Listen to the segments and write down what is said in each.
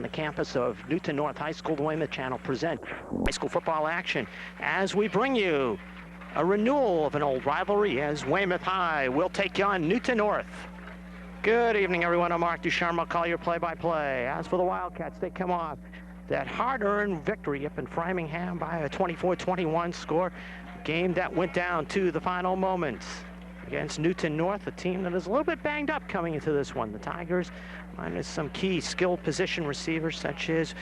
on the campus of Newton North High School. The Weymouth Channel present high school football action as we bring you a renewal of an old rivalry as Weymouth High will take on Newton North. Good evening, everyone. I'm Mark Ducharme. I'll call your play-by-play. As for the Wildcats, they come off that hard-earned victory up in Framingham by a 24-21 score. Game that went down to the final moments against Newton North, a team that is a little bit banged up coming into this one. The Tigers, minus some key skilled position receivers such as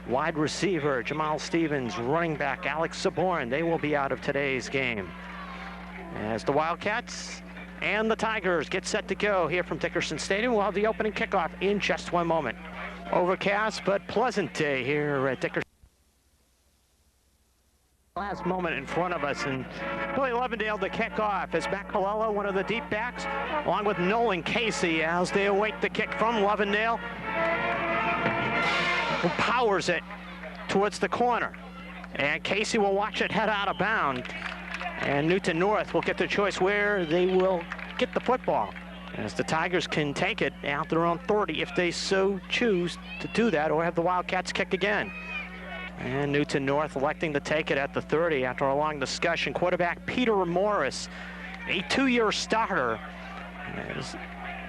wide receiver Jamal Stevens, running back Alex Saborn. They will be out of today's game. As the Wildcats and the Tigers get set to go here from Dickerson Stadium, we'll have the opening kickoff in just one moment. Overcast but pleasant day here at Dickerson. Last moment in front of us, and Billy Levendale to kick off as Matt Colella, one of the deep backs, along with Nolan Casey as they await the kick from Levendale, who powers it towards the corner. And Casey will watch it head out of bounds. And Newton North will get their choice where they will get the football, as the Tigers can take it out their own 30 if they so choose to do that, or have the Wildcats kick again. And Newton North electing to take it at the 30 after a long discussion. Quarterback Peter Morris, a 2-year starter. As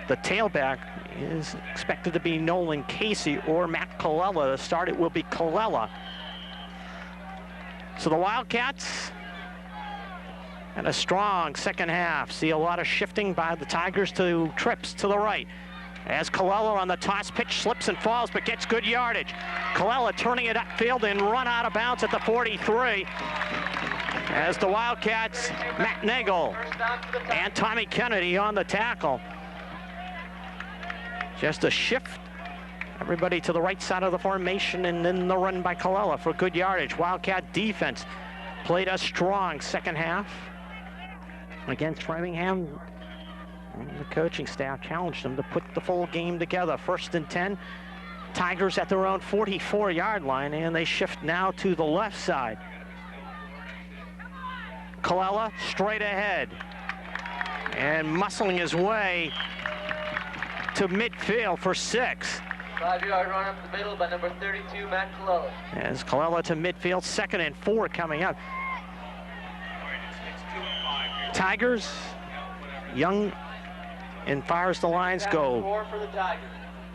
the tailback is expected to be Nolan Casey or Matt Colella. The start, it will be Colella. So the Wildcats and a strong second half. See a lot of shifting by the Tigers to trips to the right. As Colella on the toss pitch slips and falls but gets good yardage. Colella turning it upfield and run out of bounds at the 43. As the Wildcats, Matt Nagel and Tommy Kennedy on the tackle. Just a shift. Everybody to the right side of the formation, and then the run by Colella for good yardage. Wildcat defense played a strong second half against Framingham. And the coaching staff challenged them to put the full game together. 1st and 10, Tigers at their own 44-yard line, and they shift now to the left side. Colella straight ahead and muscling his way to midfield for 6. 5-yard run up the middle by number 32, Matt Colella. As Colella to midfield, 2nd and 4 coming up. Tigers, young, and fires the lines go.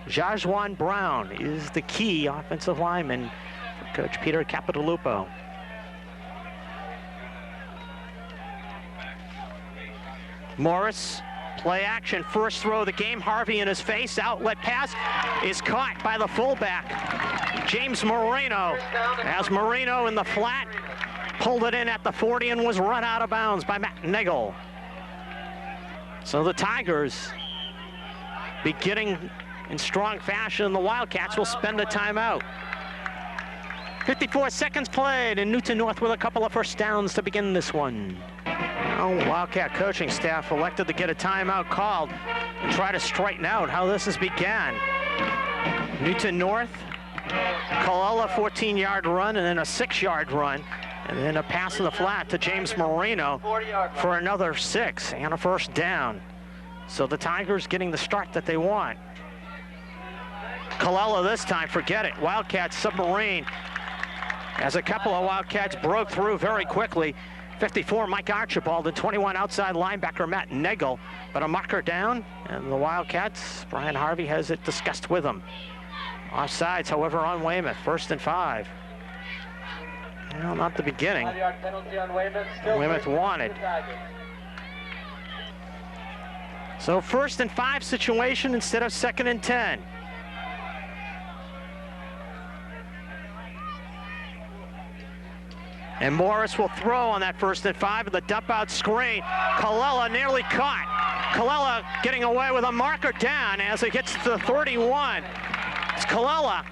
Jajuan Brown is the key offensive lineman for Coach Peter Capitalupo. Morris, play action, first throw of the game. Harvey in his face, outlet pass is caught by the fullback, James Marino. As Marino in the flat, pulled it in at the 40 and was run out of bounds by Matt Nagel. So the Tigers beginning in strong fashion, and the Wildcats will spend a timeout. 54 seconds played, and Newton North with a couple of first downs to begin this one. Now, Wildcat coaching staff elected to get a timeout called and try to straighten out how this has began. Newton North, Colella 14-yard run, and then a 6-yard run, and then a pass in the flat to James Marino for another 6 and a first down. So the Tigers getting the start that they want. Colella this time, forget it. Wildcats submarine, as a couple of Wildcats broke through very quickly. 54, Mike Archibald, and 21, outside linebacker Matt Nagel. But a marker down, and the Wildcats, Brian Harvey has it discussed with them. Offsides, however, on Weymouth. 1st and 5. Well, not the beginning. 5-yard penalty on Weymouth. Weymouth wanted. So 1st and 5 situation instead of 2nd and 10. And Morris will throw on that 1st and 5 with the dump out screen. Colella nearly caught. Colella getting away with a marker down as it gets to the 31. It's Colella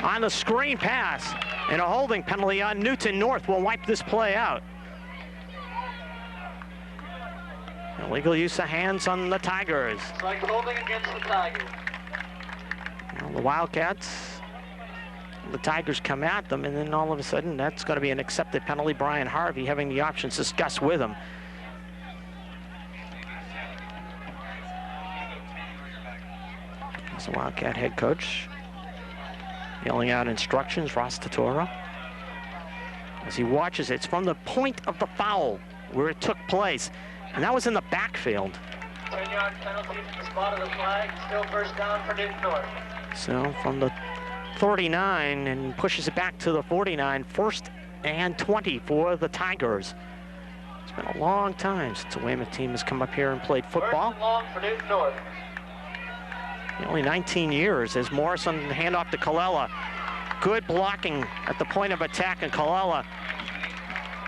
on the screen pass, and a holding penalty on Newton North will wipe this play out. Illegal use of hands on the Tigers. It's like holding against the Tigers. Well, the Wildcats, the Tigers come at them, and then all of a sudden that's going to be an accepted penalty. Brian Harvey having the options discussed with him. As the Wildcat head coach Yelling out instructions, Ross Tatora. As he watches it, it's from the point of the foul where it took place. And that was in the backfield. 10-yard penalty from the spot of the flag. Still first down for Newton North. So from the 39 and pushes it back to the 49, 1st and 20 for the Tigers. It's been a long time since the Weymouth team has come up here and played football. First and long for Newton North. Only 19 years as Morrison handoff to Colella. Good blocking at the point of attack, and Colella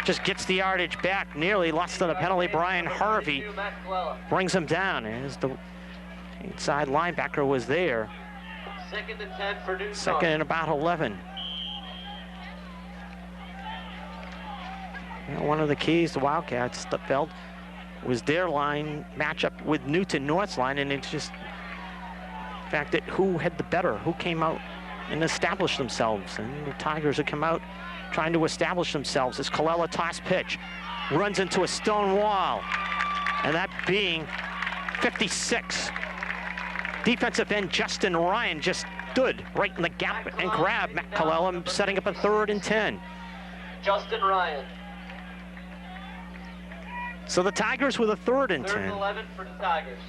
just gets the yardage back, nearly lost to the penalty. Brian Harvey brings him down as the inside linebacker was there. 2nd and 10 for Newton Second North. and about 11. You know, one of the keys to Wildcats, felt, was their line matchup with Newton North's line, and it's just the fact that who had the better, who came out and established themselves. And the Tigers have come out trying to establish themselves as Colella toss pitch runs into a stone wall, and that being 56. Defensive end Justin Ryan just stood right in the gap and grabbed Matt Colella, setting up a 3rd and 10. Justin Ryan. So the Tigers with a 3rd and 10. 3rd and 11 for the Tigers.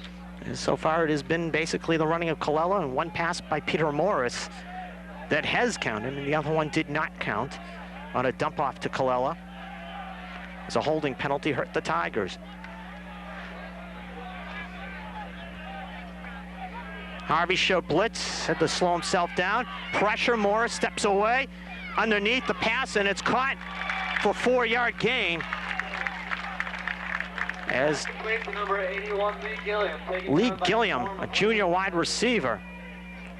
And so far it has been basically the running of Colella and one pass by Peter Morris that has counted, and the other one did not count on a dump off to Colella. As a holding penalty hurt the Tigers. Harvey showed blitz, had to slow himself down. Pressure, Morris steps away. Underneath the pass, and it's caught for 4-yard gain. As Number 81, Lee Gilliam. Lee Gilliam, a junior wide receiver,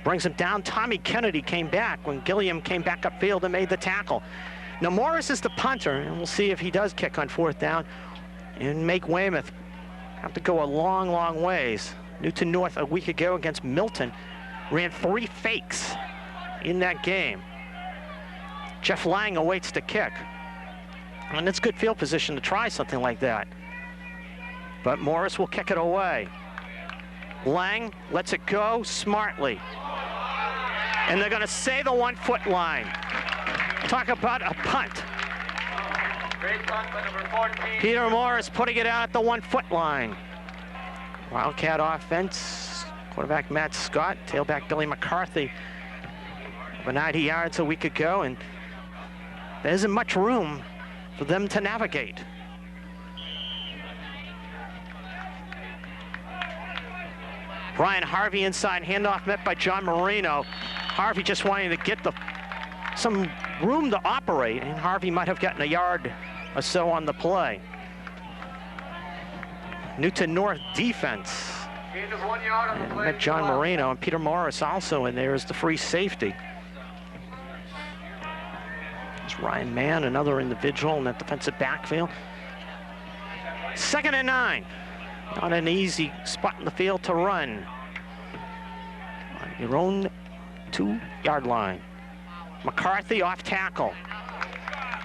brings him down. Tommy Kennedy came back when Gilliam came back upfield and made the tackle. Now Morris is the punter, and we'll see if he does kick on 4th down and make Weymouth have to go a long, long ways. Newton North a week ago against Milton ran 3 fakes in that game. Jeff Lang awaits the kick. And it's good field position to try something like that. But Morris will kick it away. Lang lets it go smartly. And they're going to say the 1-foot line. Talk about a punt. Great punt by number 14. Peter Morris putting it out at the 1-foot line. Wildcat offense, quarterback Matt Scott, tailback Billy McCarthy, over 90 yards a week ago, and there isn't much room for them to navigate. Brian Harvey inside, handoff met by John Marino. Harvey just wanting to get some room to operate, and Harvey might have gotten a yard or so on the play. Newton North defense. Gain of 1 yard on the play. Met John Marino, and Peter Morris also in there as the free safety. It's Ryan Mann, another individual in that defensive backfield. 2nd and 9. Not an easy spot in the field to run. On your own 2-yard line. McCarthy off tackle.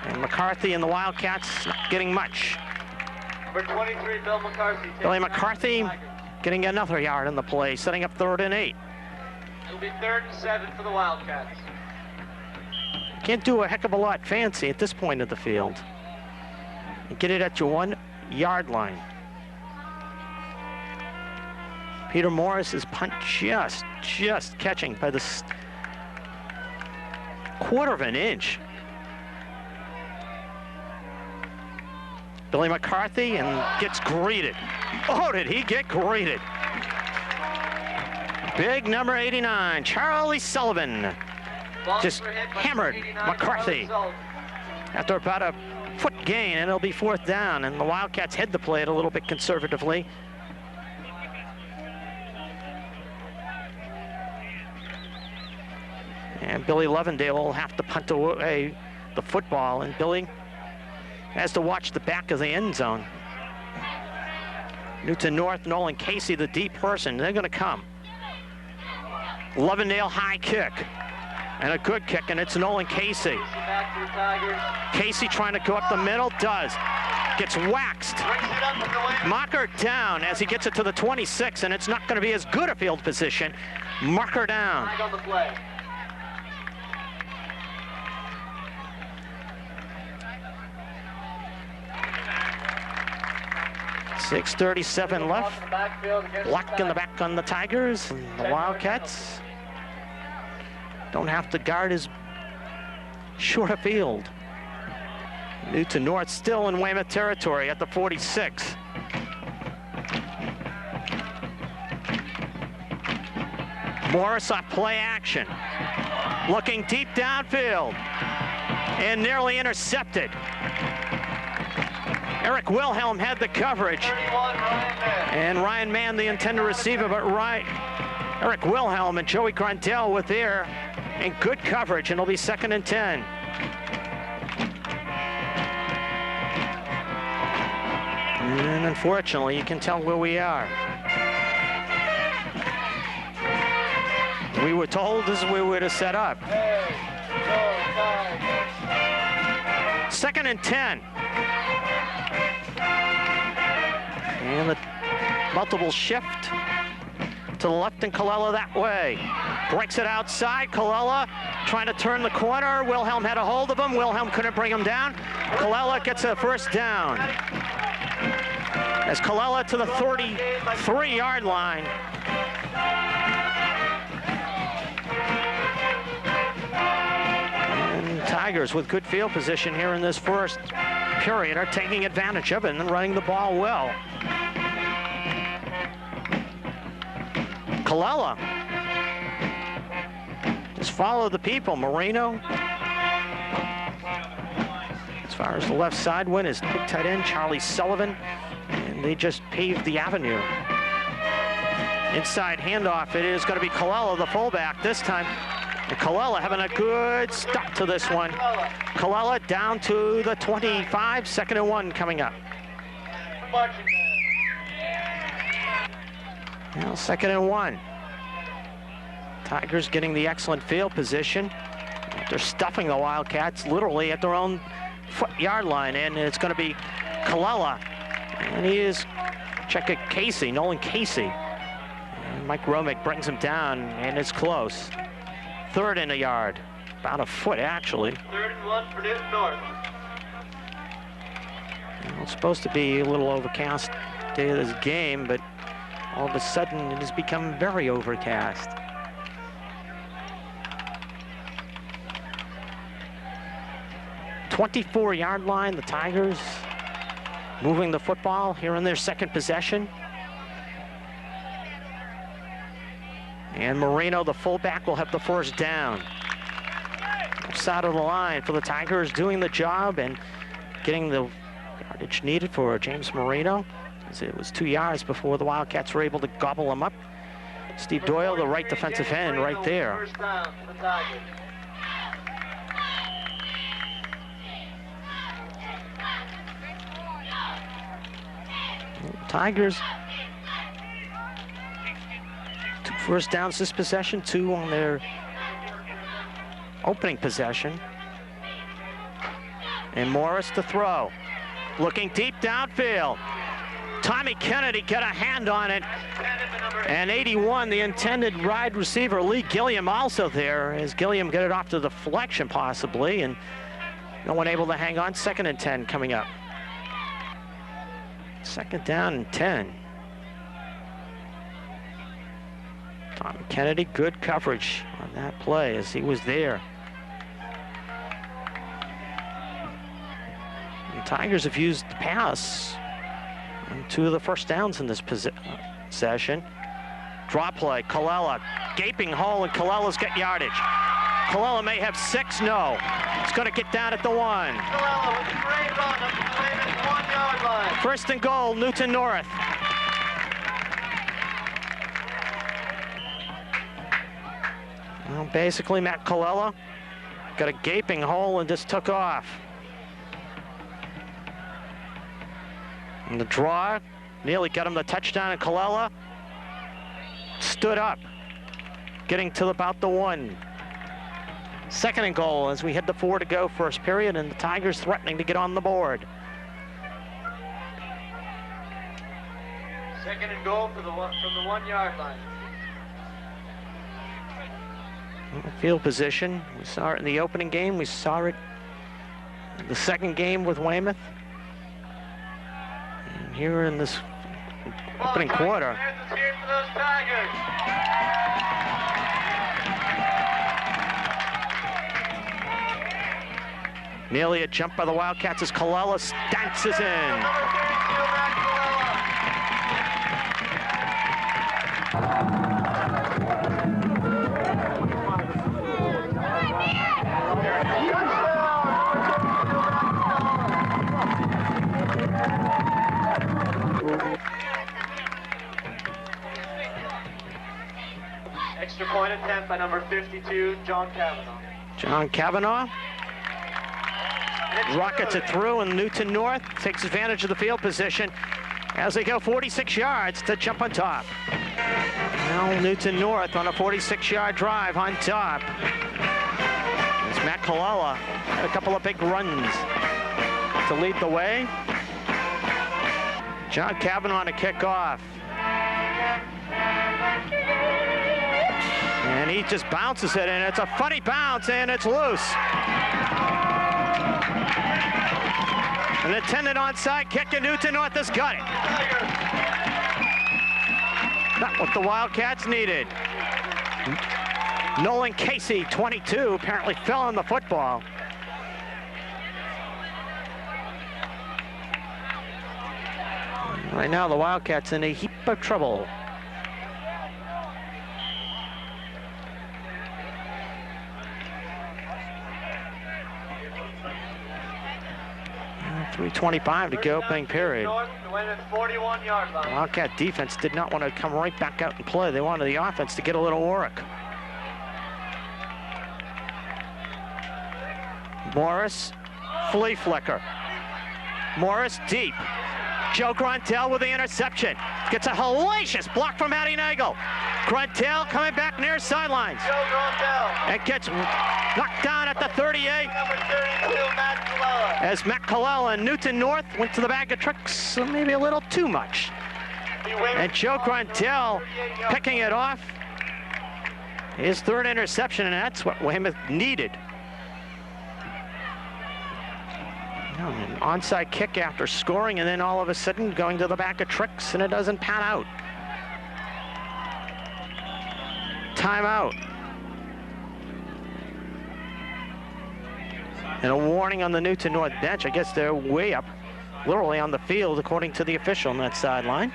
And McCarthy and the Wildcats not getting much. Number 23, Bill McCarthy. Billy McCarthy getting another yard in the play, setting up 3rd and 8. It'll be 3rd and 7 for the Wildcats. Can't do a heck of a lot fancy at this point of the field. And get it at your 1-yard line. Peter Morris's punt just catching by the 1/4 of an inch. Billy McCarthy and gets greeted. Oh, did he get greeted? Big number 89, Charlie Sullivan, just hammered McCarthy after about a foot gain, and it'll be 4th down, and the Wildcats head to play it a little bit conservatively. And Billy Lovendale will have to punt away the football, and Billy has to watch the back of the end zone. Newton North, Nolan Casey, the deep person, they're going to come. Lovendale high kick, and a good kick, and it's Nolan Casey. Casey trying to go up the middle, does. Gets waxed. Mocker down as he gets it to the 26, and it's not going to be as good a field position. Mocker down. 6:37 left. Block in the back on the Tigers. And the Wildcats don't have to guard as short a field. Newton North still in Weymouth territory at the 46. Morris on play action. Looking deep downfield. And nearly intercepted. Eric Wilhelm had the coverage. And Ryan Mann, the intended receiver, but Eric Wilhelm and Joey Grondell were there in good coverage, and it'll be 2nd and 10. And unfortunately, you can tell where we are. We were told this is where we're to set up. 2nd and 10. And the multiple shift to the left and Colella that way. Breaks it outside. Colella trying to turn the corner. Wilhelm had a hold of him. Wilhelm couldn't bring him down. Colella gets a first down. As Colella to the 33-yard line. And Tigers with good field position here in this first period are taking advantage of it and running the ball well. Colella just follow the people. Moreno, as far as the left side went, is big tight end Charlie Sullivan, and they just paved the avenue. Inside handoff, it is going to be Colella, the fullback this time. And Colella having a good stop to this one. Colella down to the 25, 2nd and 1 coming up. Now 2nd and 1. Tigers getting the excellent field position. They're stuffing the Wildcats literally at their own yard line, and it's going to be Colella. And he is, check it, Casey, Nolan Casey. And Mike Romick brings him down, and it's close. 3rd and a yard, about a foot actually. 3rd and 1 for Newton North. Well, it's supposed to be a little overcast day of this game, but all of a sudden it has become very overcast. "24-yard line, the Tigers moving the football here in their second possession. And Moreno, the fullback, will have the first down. Side of the line for the Tigers, doing the job and getting the yardage needed for James Moreno. As it was 2 yards before the Wildcats were able to gobble him up. Steve Doyle, the right defensive end, right there. First down for the Tigers. Tigers, 2 first downs this possession, 2 on their opening possession. And Morris to throw. Looking deep downfield. Tommy Kennedy got a hand on it. And 81, the intended wide receiver, Lee Gilliam, also there, as Gilliam got it off to the deflection possibly, and no one able to hang on. 2nd and 10 coming up. 2nd down and 10. Tommy Kennedy, good coverage on that play as he was there. The Tigers have used the pass on 2 of the first downs in this possession. Draw play, Colella, gaping hole, and Colella's got yardage. Colella may have 6, no. It's going to get down at the 1. Colella with a great run up the Weymouth 1-yard line. 1st and goal, Newton North. Well, basically, Matt Colella got a gaping hole and just took off. And the draw nearly got him the touchdown, and Colella stood up, getting to about the 1. 2nd and goal as we head to 4 to go first period, and the Tigers threatening to get on the board. 2nd and goal from the 1-yard line. Field position, we saw it in the opening game, we saw it in the second game with Weymouth. And here in this opening quarter. Nearly a jump by the Wildcats as Colella dances in. Extra point attempt by number 52, John Kavanaugh. John Kavanaugh rockets it through, and Newton North takes advantage of the field position as they go 46 yards to jump on top. Now Newton North on a 46-yard drive on top. As Matt Colella had a couple of big runs to lead the way. John Kavanaugh to kick off. And he just bounces it, and it's a funny bounce, and it's loose. An intended onside kick, and Newton North has got it. Not what the Wildcats needed. Nolan Casey, 22, apparently fell on the football. Right now, the Wildcats in a heap of trouble. .325 to go, opening period. Wildcat defense did not want to come right back out and play. They wanted the offense to get a little work. Morris, flea flicker. Morris deep. Joe Gruntel with the interception. Gets a hellacious block from Matty Nagel. Gruntel coming back near sidelines. Joe Gruntel. And gets knocked down at the 38. Number 32, Matt Colella. As Matt Colella and Newton North went to the bag of tricks, so maybe a little too much. And Joe Gruntel picking it off. His third interception, and that's what Weymouth needed. Now, an onside kick after scoring, and then all of a sudden going to the bag of tricks, and it doesn't pan out. Timeout. And a warning on the Newton North bench. I guess they're way up, literally on the field, according to the official on that sideline.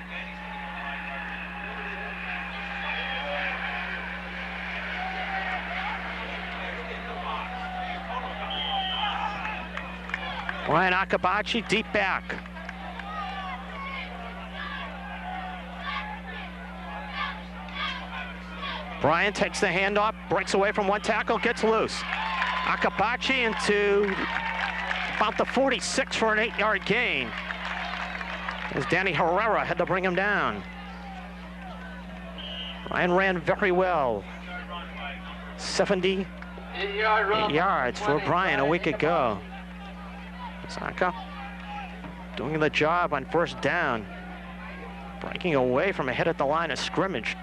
Ryan Akabachi deep back. Brian takes the handoff, breaks away from one tackle, gets loose. Akabachi into about the 46 for an 8-yard gain. As Danny Herrera had to bring him down. Ryan ran very well. 78 yards for Brian a week ago. Saka doing the job on first down. Breaking away from a hit at the line of scrimmage.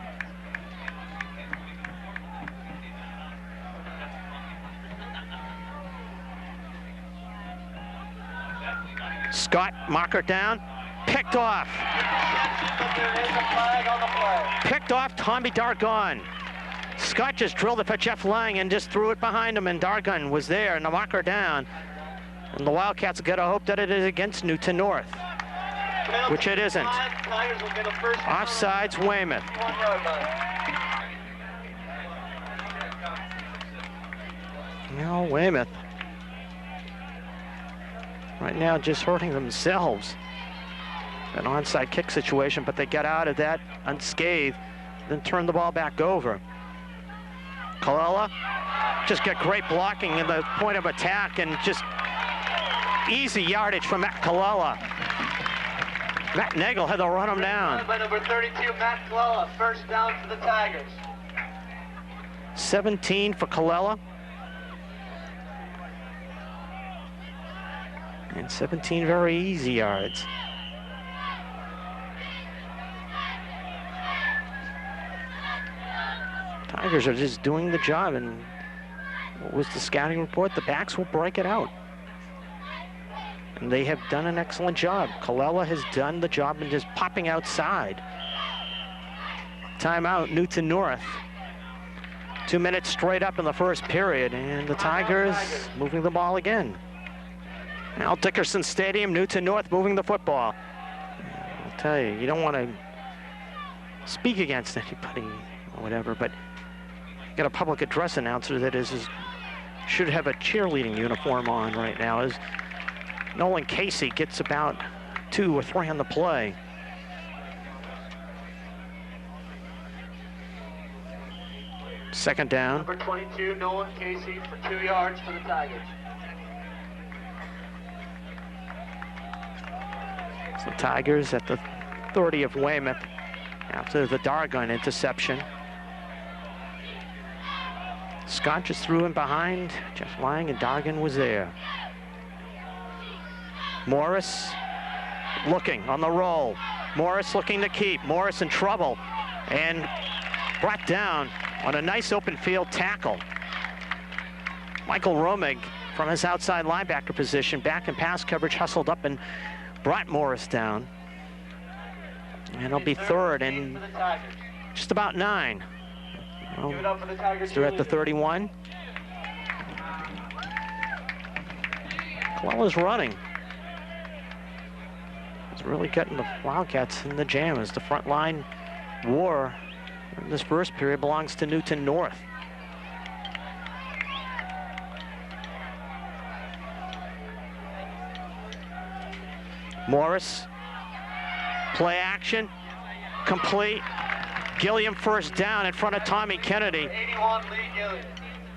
Scott, marker down, picked off. Picked off Tommy Dargon. Scott just drilled it for Jeff Lang and just threw it behind him, and Dargon was there, and the marker down. And the Wildcats got to hope that it is against Newton North, which it isn't. Offsides, Weymouth. Now Weymouth right now just hurting themselves. An onside kick situation, but they got out of that unscathed, then turned the ball back over. Colella just got great blocking in the point of attack, and just easy yardage from Matt Colella. Matt Nagel had to run him down. By number 32, Matt Colella, first down for the Tigers. 17 for Colella. And 17 very easy yards. Tigers are just doing the job, and what was the scouting report? The backs will break it out. And they have done an excellent job. Colella has done the job in just popping outside. timeout, Newton North. 2 minutes straight up in the first period, and the Tigers moving the ball again. Al Dickerson Stadium, Newton North moving the football. I'll tell you, you don't want to speak against anybody or whatever, but you got a public address announcer that should have a cheerleading uniform on right now, as Nolan Casey gets about 2 or 3 on the play. Second down. Number 22, Nolan Casey, for 2 yards for the Tigers. So Tigers at the 30 of Weymouth after the Dargon interception. Scott just threw in behind Jeff Lang, and Dargan was there. Morris looking on the roll. Morris looking to keep. Morris in trouble and brought down on a nice open field tackle. Michael Romig from his outside linebacker position, back in pass coverage, hustled up and brought Morris down. And it'll be third and just about 9. Well, Give it up for the Tigers. they're at the 31. Colella's running. It's really getting the Wildcats in the jam as the front line war in this first period belongs to Newton North. Morris, play action, complete. Gilliam first down in front of Tommy Kennedy 81, Lee Gilliam.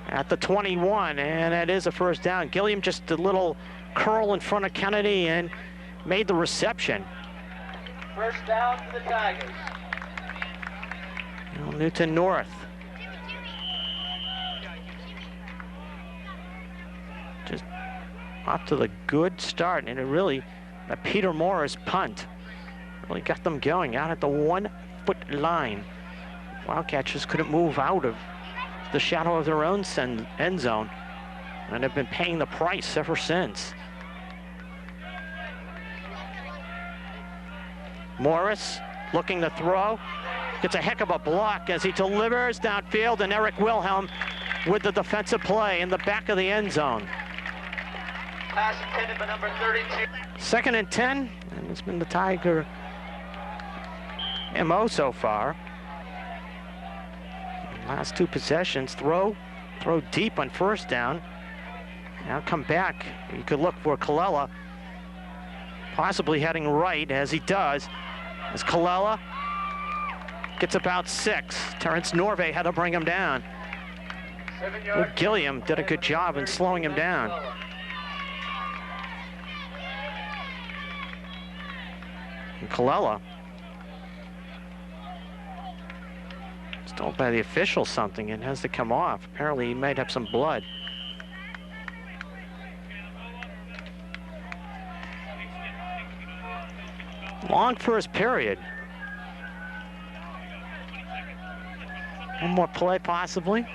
at the 21, and that is a first down. Gilliam just a little curl in front of Kennedy and made the reception. First down for the Tigers. Well, Newton North. Just off to the good start, and it really, a Peter Morris punt really got them going out at the 1-foot line. Wildcats just couldn't move out of the shadow of their own end zone, and have been paying the price ever since. Morris looking to throw, gets a heck of a block as he delivers downfield, and Eric Wilhelm with the defensive play in the back of the end zone. Pass intended by number 32. 2nd and 10, and it's been the Tiger MO so far. Last 2 possessions, throw deep on first down. Now come back. You could look for Colella, possibly heading right as he does. As Colella gets about 6. Terrence Norvay had to bring him down. 7 yards. Gilliam did a good job in slowing him down. And Colella, it's told by the official something and has to come off. Apparently he might have some blood. Long first period. One more play possibly.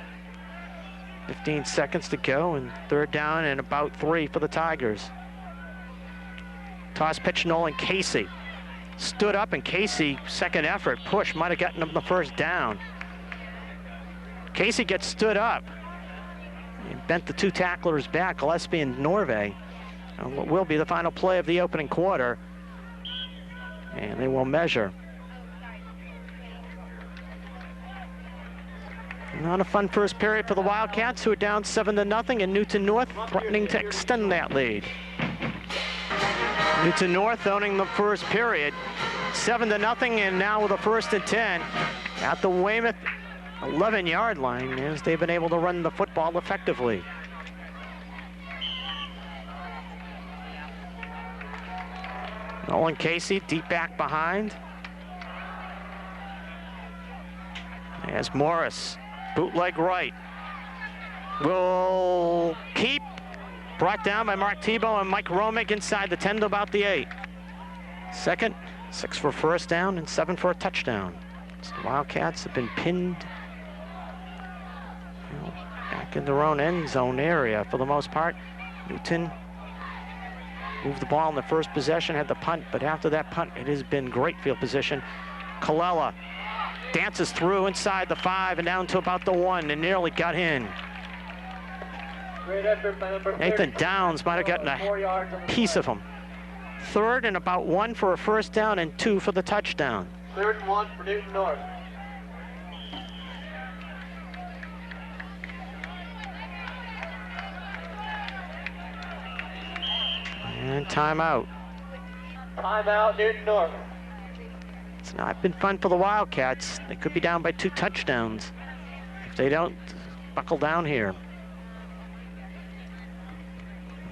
15 seconds to go, and 3rd down and about 3 for the Tigers. Toss pitch, Nolan Casey. Stood up, and Casey, second effort, push, might have gotten him the first down. Casey gets stood up. He bent the 2 tacklers back, Gillespie and Norvay. On what will be the final play of the opening quarter. And they will measure. Not a fun first period for the Wildcats, who are down 7-0, and Newton North threatening to extend that lead. Newton North owning the first period, 7-0, and now with a 1st and 10 at the Weymouth 11-yard line, as they've been able to run the football effectively. Nolan Casey deep back behind. As Morris, bootleg right, will keep. Brought down by Mark Tebow and Mike Romig inside the 10 to about the 8. 2nd, 6 for first down and 7 for a touchdown. So the Wildcats have been pinned back in their own end zone area for the most part. Newton moved the ball in the first possession, had the punt, but after that punt, it has been great field position. Colella dances through inside the 5 and down to about the 1 and nearly got in. Great effort by number Nathan 30. Downs might have gotten 4 a yards on the piece play. of him. 3rd and about 1 for a first down and 2 for the touchdown. 3rd and 1 for Newton North. And timeout. Timeout, Newton North. It's not been fun for the Wildcats. They could be down by 2 touchdowns if they don't buckle down here.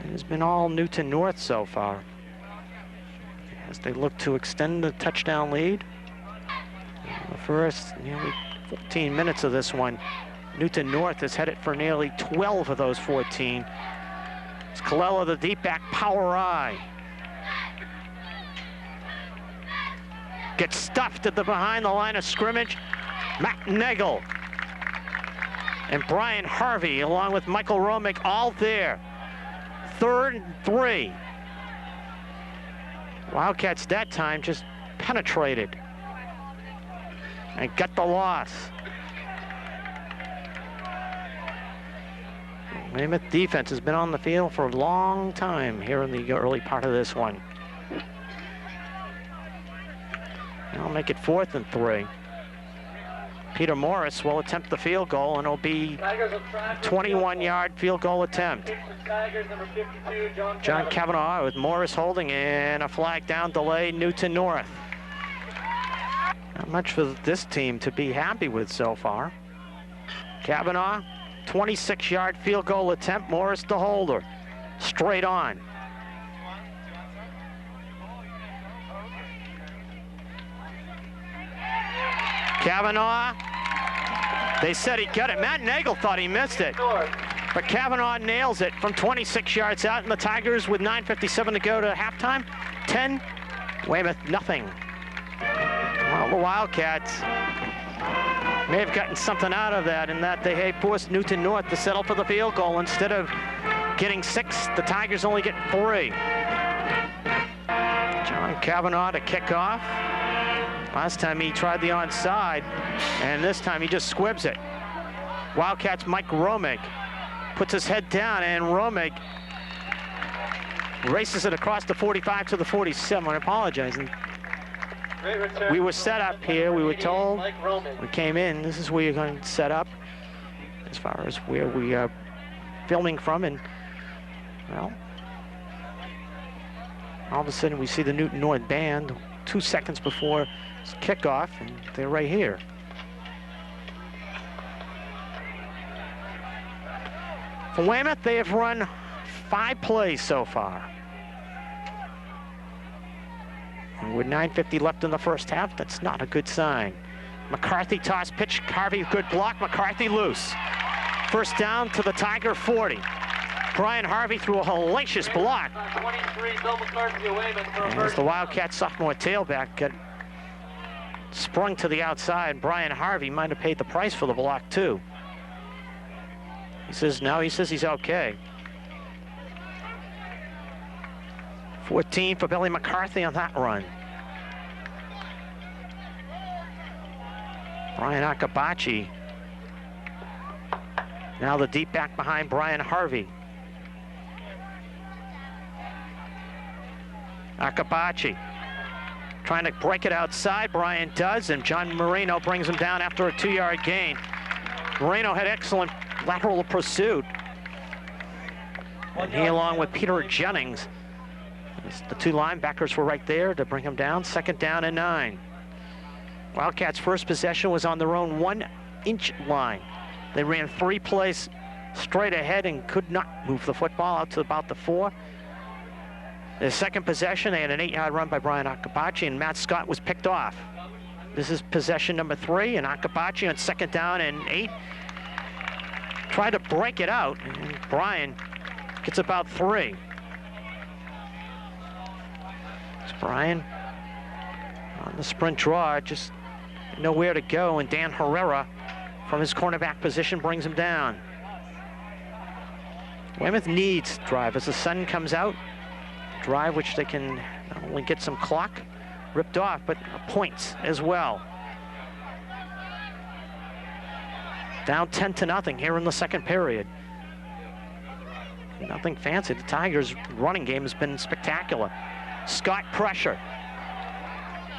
It has been all Newton North so far as they look to extend the touchdown lead. In the first nearly 14 minutes of this one, Newton North has headed for nearly 12 of those 14. It's Colella, the deep back, power eye. Gets stuffed at the behind the line of scrimmage. Matt Nagel and Brian Harvey, along with Michael Romick, all there. 3rd and 3. Wildcats that time just penetrated and got the loss. Weymouth defense has been on the field for a long time here in the early part of this one. I'll make it 4th and 3. Peter Morris will attempt the field goal, and it'll be a 21-yard field goal attempt. Tigers, number 52, John Kavanaugh with Morris holding and a flag down delay, Newton North. Not much for this team to be happy with so far. Kavanaugh, 26-yard field goal attempt, Morris the holder. Straight on. Kavanaugh, they said he got it. Matt Nagel thought he missed it, but Kavanaugh nails it from 26 yards out, and the Tigers with 9:57 to go to halftime, 10, Weymouth nothing. Well, the Wildcats may have gotten something out of that in that they forced Newton North to settle for the field goal. Instead of getting 6, the Tigers only get 3. John Kavanaugh to kick off. Last time he tried the onside, and this time he just squibs it. Wildcats Mike Romick puts his head down, and Romick races it across the 45 to the 47. I apologize. We were set up here. We were told, we came in, this is where you're going to set up as far as where we are filming from. And, well, all of a sudden we see the Newton North band 2 seconds before kickoff, and they're right here. For Weymouth, they have run 5 plays so far. And with 9:50 left in the first half, that's not a good sign. McCarthy toss pitch, Harvey good block, McCarthy loose. First down to the Tiger 40. Brian Harvey threw a hellacious block. 23, Bill McCarthy of Weymouth for a As first the down. Wildcat sophomore tailback got sprung to the outside, Brian Harvey might have paid the price for the block too. He says he's okay. 14 for Billy McCarthy on that run. Brian Akabachi. Now the deep back behind Brian Harvey. Akabachi trying to break it outside. Brian does, and John Marino brings him down after a 2-yard gain. Marino had excellent lateral pursuit. And he, along with Peter Jennings, the 2 linebackers were right there to bring him down. 2nd down and 9. Wildcats' first possession was on their own 1-inch line. They ran 3 plays straight ahead and could not move the football out to about the 4. The second possession, they had an 8-yard run by Brian Akabachi, and Matt Scott was picked off. This is possession number 3, and Akabachi on 2nd down and 8 tried to break it out, and Brian gets about 3. It's Brian on the sprint draw, just nowhere to go, and Dan Herrera from his cornerback position brings him down. Weymouth needs drive as the sun comes out. Drive which they can not only get some clock ripped off, but points as well. Down 10-0 here in the second period. Nothing fancy. The Tigers' running game has been spectacular. Scott pressure.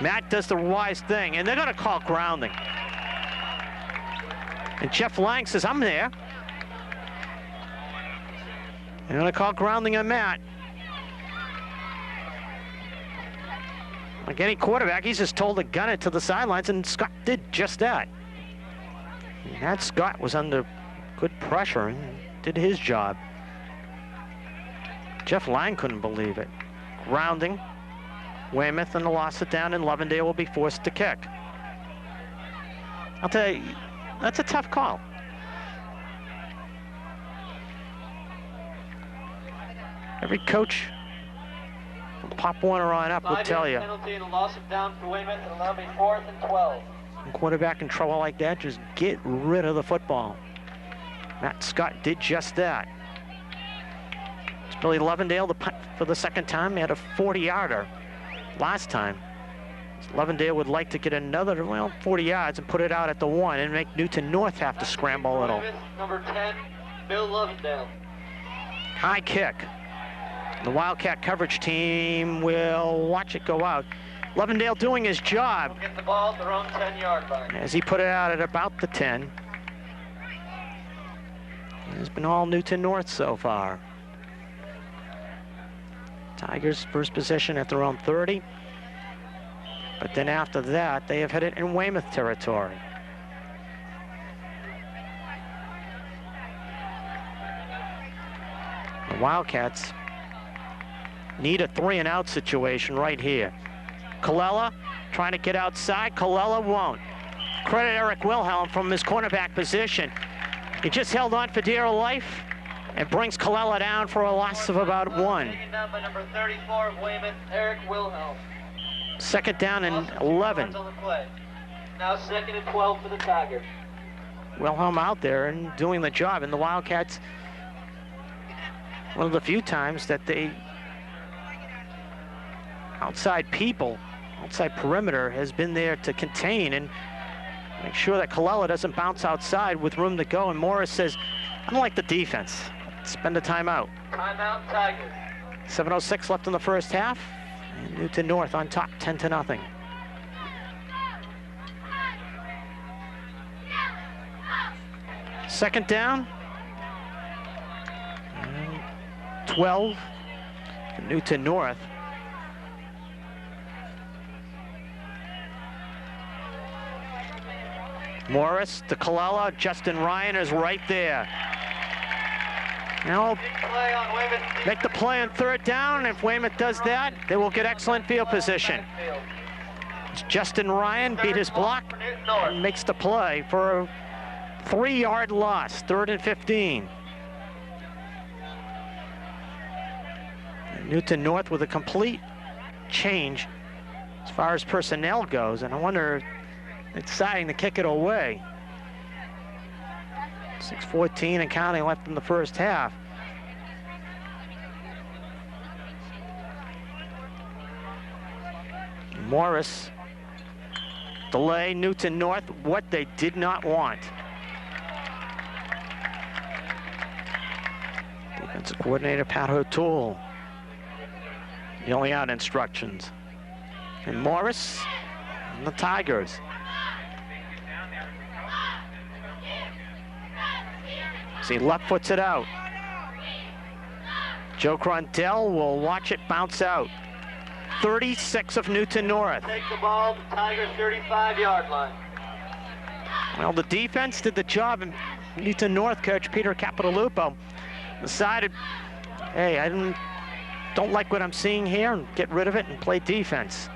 Matt does the wise thing, and they're going to call grounding. And Jeff Lang says, I'm there. They're going to call grounding on Matt. Like any quarterback, he's just told to gun it to the sidelines, and Scott did just that. And Matt Scott was under good pressure and did his job. Jeff Lang couldn't believe it. Grounding. Weymouth and the loss it down, and Lovendale will be forced to kick. I'll tell you, that's a tough call. Every coach from Pop Warner on up will tell you. Penalty and a loss it down for Weymouth, and it'll now be 4th and 12. When quarterback in trouble like that, just get rid of the football. Matt Scott did just that. It's Billy Lovendale, the punt for the second time. He had a 40-yarder last time. Lovendale would like to get another, 40 yards and put it out at the 1 and make Newton North have to scramble a little. Number 10, Bill Lovendale. High kick. The Wildcat coverage team will watch it go out. Lovendale doing his job. We'll get the ball at their own 10-yard line. As he put it out at about the 10. It's been all Newton North so far. Tigers first possession at their own 30. But then after that, they have hit it in Weymouth territory. The Wildcats need a 3-and-out situation right here. Colella trying to get outside. Colella won't. Credit Eric Wilhelm from his cornerback position. He just held on for dear life and brings Colella down for a loss of about 1. Taken down by number 34 of Weymouth, Eric Wilhelm. Second down and 11. On the play. Now 2nd and 12 for the Tigers. Wilhelm out there and doing the job, and the Wildcats, one of the few times that they outside perimeter has been there to contain and make sure that Colella doesn't bounce outside with room to go. And Morris says, I don't like the defense. Spend a timeout. Timeout, Tigers. 7:06 left in the first half. And Newton North on top, 10-0. Second down. And 12 for Newton North. Morris to Colella. Justin Ryan is right there. Now make the play on 3rd down. If Weymouth does that, they will get excellent field position. Justin Ryan beat his block and makes the play for a 3-yard loss, 3rd and 15. And Newton North with a complete change as far as personnel goes, and I wonder if they're deciding to kick it away. 6:14 and counting left in the first half. Morris, delay, Newton North, what they did not want. Defensive coordinator Pat O'Toole yelling out instructions. And Morris and the Tigers. See, left foots it out. Joe Crondell will watch it bounce out. 36 of Newton North. Take the ball to Tigers' 35-yard line. Well, the defense did the job, and Newton North coach Peter Capitalupo decided, hey, I don't like what I'm seeing here, and get rid of it and play defense.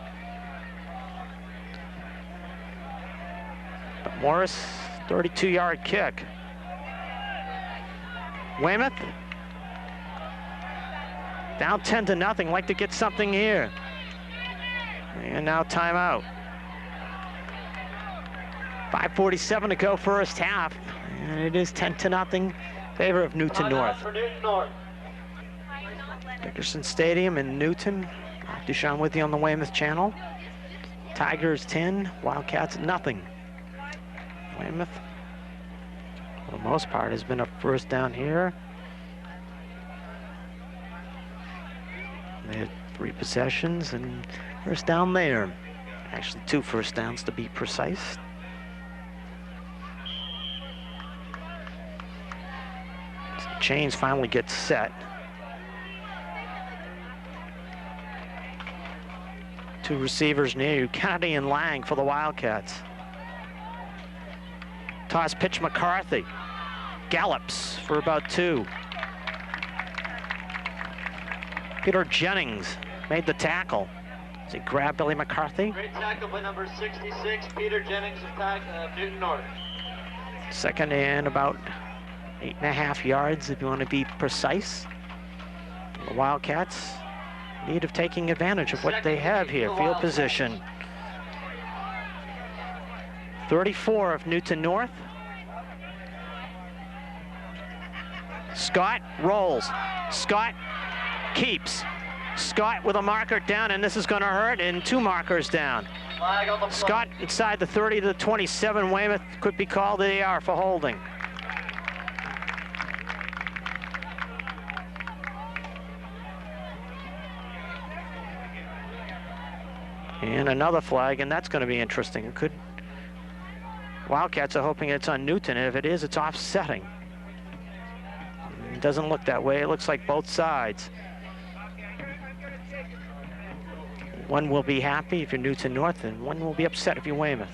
But Morris, 32-yard kick. Weymouth down 10-0, like to get something here. And now timeout. 5:47 to go first half, and it is 10-0 favor of Newton North. For Newton North. Dickerson Stadium in Newton. Duchamp with you on the Weymouth channel. Tigers 10, Wildcats nothing. Weymouth for the most part, has been a first down here. They had 3 possessions and first down there. Actually, 2 first downs to be precise. So the chains finally get set. 2 receivers near you, Kennedy and Lang for the Wildcats. Toss pitch McCarthy. Gallops for about 2. Peter Jennings made the tackle. Does he grab Billy McCarthy? Great tackle by number 66, Peter Jennings of Newton North. Second and about 8.5 yards if you want to be precise. The Wildcats in need of taking advantage of what they have here. Field position. 34 of Newton North. Scott rolls. Scott keeps. Scott with a marker down, and this is going to hurt, and 2 markers down. Scott inside the 30 to the 27. Weymouth could be called to the AR for holding. And another flag, and that's going to be interesting. Wildcats are hoping it's on Newton, and if it is, it's offsetting. It doesn't look that way. It looks like both sides. One will be happy if you're Newton North, and one will be upset if you're Weymouth.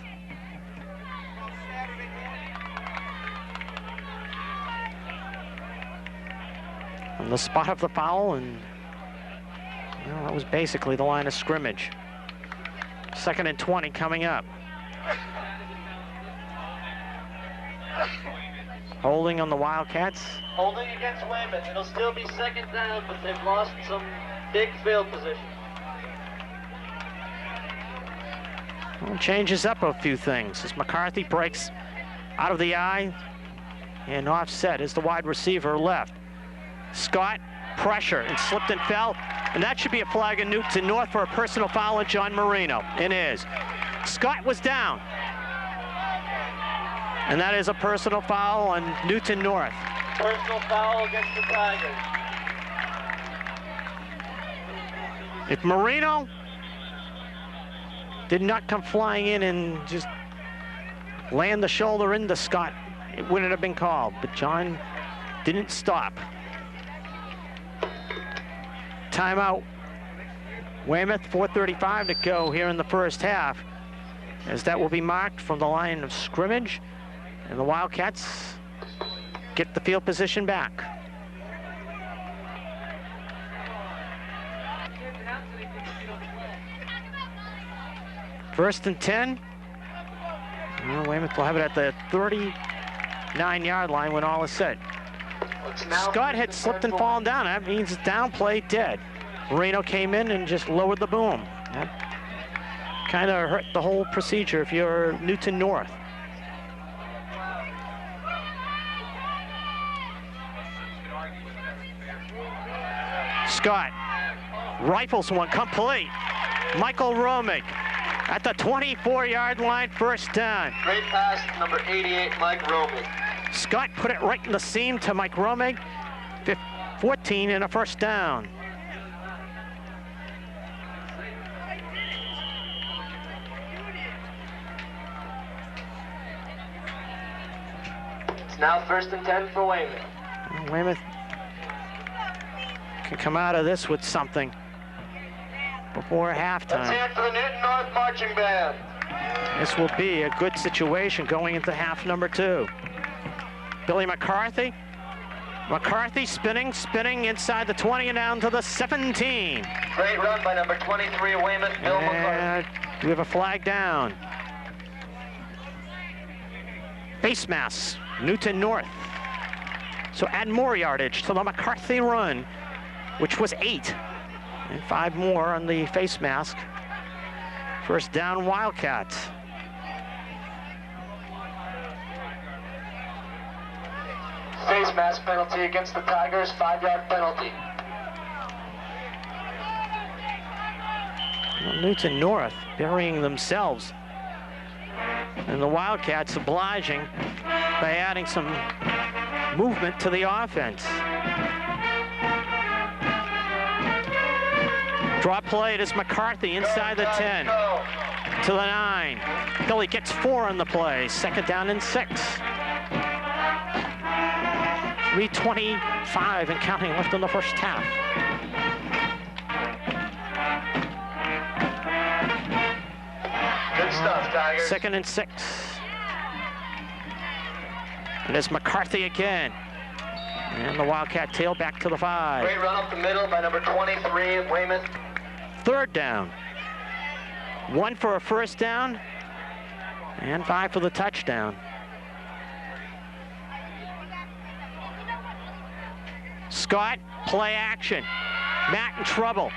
On the spot of the foul, and that was basically the line of scrimmage. 2nd and 20 coming up. Holding on the Wildcats. Holding against Weymouth. It'll still be 2nd down, but they've lost some big field position. Well, changes up a few things as McCarthy breaks out of the eye, and offset is the wide receiver left. Scott, pressure, and slipped and fell, and that should be a flag in Newton North for a personal foul on John Marino. It is. Scott was down, and that is a personal foul on Newton North. Personal foul against the Tigers. If Marino did not come flying in and just land the shoulder into Scott, it wouldn't have been called, but John didn't stop. Timeout. Weymouth, 4:35 to go here in the first half, as that will be marked from the line of scrimmage, and the Wildcats get the field position back. First and 10. Well, Weymouth will have it at the 39-yard line when all is said. Scott had slipped and fallen down. That means down play dead. Marino came in and just lowered the boom. That kind of hurt the whole procedure if you're Newton North. Scott rifles one complete. Michael Romig at the 24-yard line, first down. Great pass, number 88, Mike Romig. Scott put it right in the seam to Mike Romig. 14 and a first down. It's now 1st and 10 for Weymouth. Weymouth can come out of this with something before halftime. Let's hear it for the Newton North Marching Band. This will be a good situation going into half number 2. Billy McCarthy. McCarthy spinning inside the 20 and down to the 17. Great run by number 23, Weymouth, Bill McCarthy. We have a flag down. Face mask, Newton North. So add more yardage to the McCarthy run, which was 8. And 5 more on the face mask. First down, Wildcats. Face mask penalty against the Tigers, 5-yard penalty. Well, Newton North burying themselves, and the Wildcats obliging by adding some movement to the offense. Draw play, it is McCarthy inside the 10 to the 9. Billy gets 4 on the play, 2nd down and 6. 3:25 and counting left in the first half. Good stuff, Tigers. 2nd and 6. And it's McCarthy again. And the Wildcat tailback to the 5. Great run up the middle by number 23 of Weymouth. 3rd down. 1 for a first down and 5 for the touchdown. Scott, play action. Matt in trouble.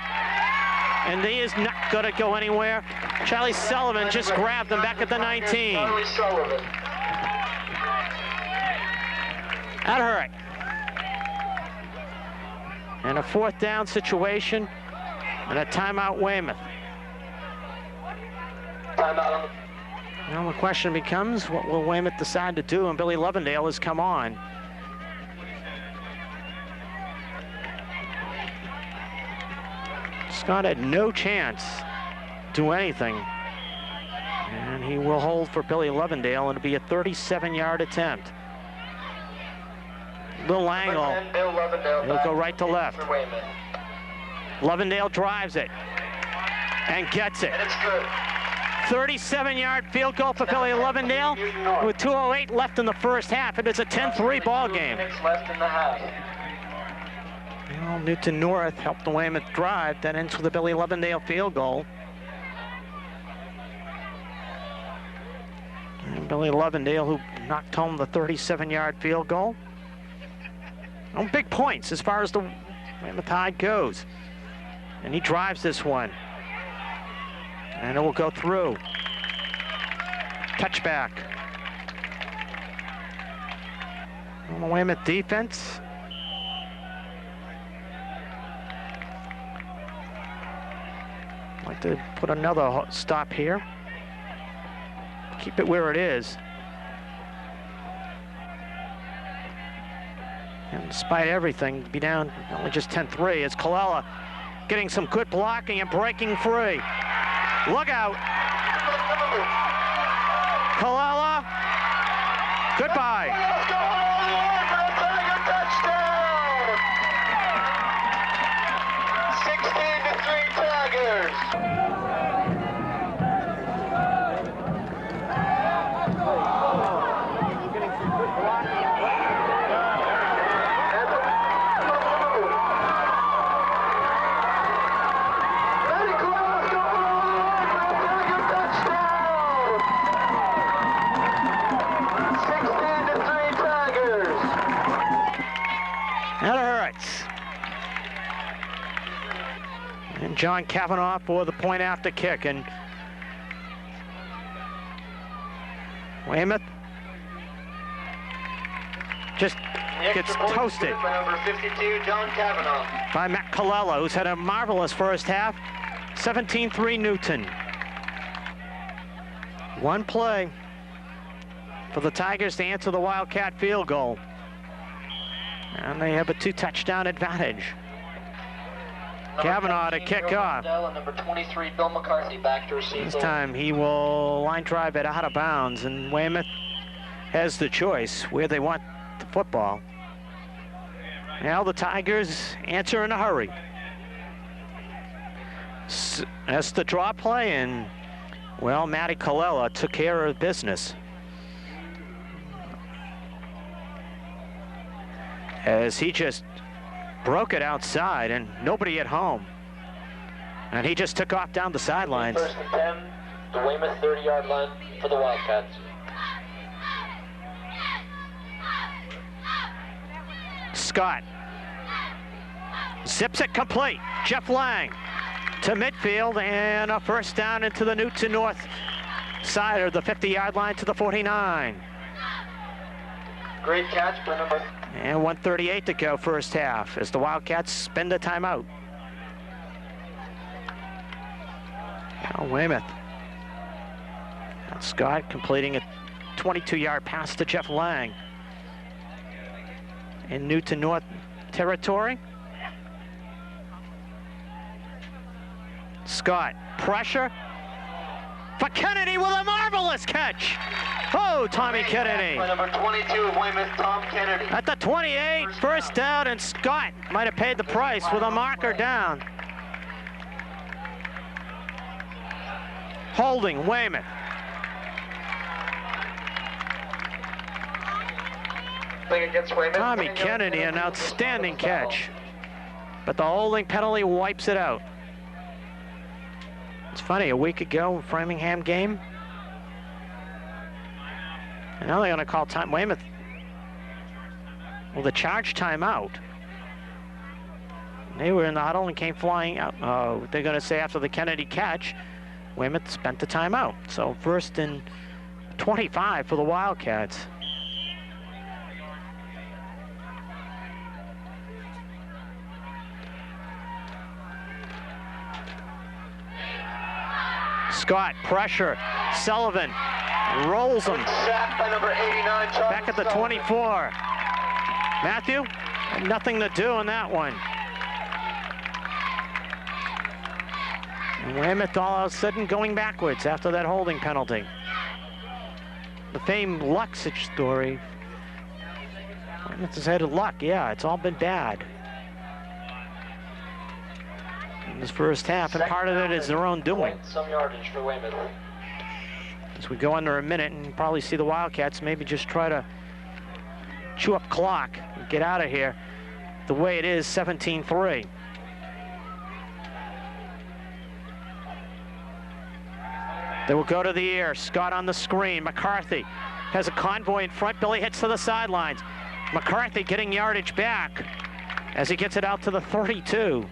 And he is not going to go anywhere. Charlie Sullivan just grabbed him back at the 19. Charlie Sullivan. That hurt. And a 4th down situation and a timeout Weymouth. Timeout. Now the question becomes, what will Weymouth decide to do? And Billy Lovendale has come on. Scott had no chance to do anything. And he will hold for Billy Lovendale, and it'll be a 37-yard attempt. Little angle. He'll go right to left. Lovendale drives it and gets it. And it's good. 37-yard field goal for Billy Lovendale with 2:08 left in the first half. It is a 10-3 ball game. Left in the half. Well, Newton North helped the Weymouth drive. That ends with a Billy Lovendale field goal. And Billy Lovendale, who knocked home the 37-yard field goal. On big points as far as the Weymouth Tide goes. And he drives this one. And it will go through. Touchback. On the Weymouth defense. I'd like to put another stop here. Keep it where it is. And despite everything, be down only just 10-3. It's Colella getting some good blocking and breaking free. Look out. Colella. Goodbye. 16-3 Tigers. That hurts. And John Kavanaugh for the point after kick. And Weymouth just gets toasted by number 52, John Kavanaugh. by Matt Colella, who's had a marvelous first half. 17-3 Newton. One play for the Tigers to answer the Wildcat field goal. And they have a 2-touchdown advantage. Kavanaugh to kick off. Number 23, Bill McCarthy, back to receive. This time he will line drive it out of bounds, and Weymouth has the choice where they want the football. Now the Tigers answer in a hurry. That's the draw play, and well, Matty Colella took care of business. As he just broke it outside and nobody at home. And he just took off down the sidelines. 1st and 10, the Weymouth 30-yard line for the Wildcats. Scott zips it complete. Jeff Lang to midfield, and a first down into the Newton North side of the 50-yard line to the 49. Great catch by number. And 1:38 to go first half as the Wildcats spend a timeout. Now Weymouth. Scott completing a 22-yard pass to Jeff Lang. in Newton North territory. Scott, pressure for Kennedy with a marvelous catch. Oh, Tommy Kennedy. Number 22 of Weymouth, Tom Kennedy. At the 28, first down, and Scott might have paid the price with a marker down. Holding, Weymouth. Against Weymouth. Tommy Kennedy, an outstanding catch. But the holding penalty wipes it out. It's funny, a week ago, Framingham game. And now they're going to call time. Weymouth. Well, the charge timeout. They were in the huddle and came flying out. They're going to say after the Kennedy catch, Weymouth spent the timeout. So first and 25 for the Wildcats. Scott, pressure, Sullivan rolls him. Sacked by number 89, Back at the 24. Matthew, nothing to do on that one. And Weymouth all of a sudden going backwards after that holding penalty. The famed Luxich story. Weymouth has had luck, yeah, it's all been bad in this first half, and part of it is their own doing. Some yardage for Weymouth. As we go under a minute and probably see the Wildcats maybe just try to chew up clock and get out of here. The way it is, 17-3. They will go to the air. Scott on the screen. McCarthy has a convoy in front. Billy hits to the sidelines. McCarthy getting yardage back as he gets it out to the 32.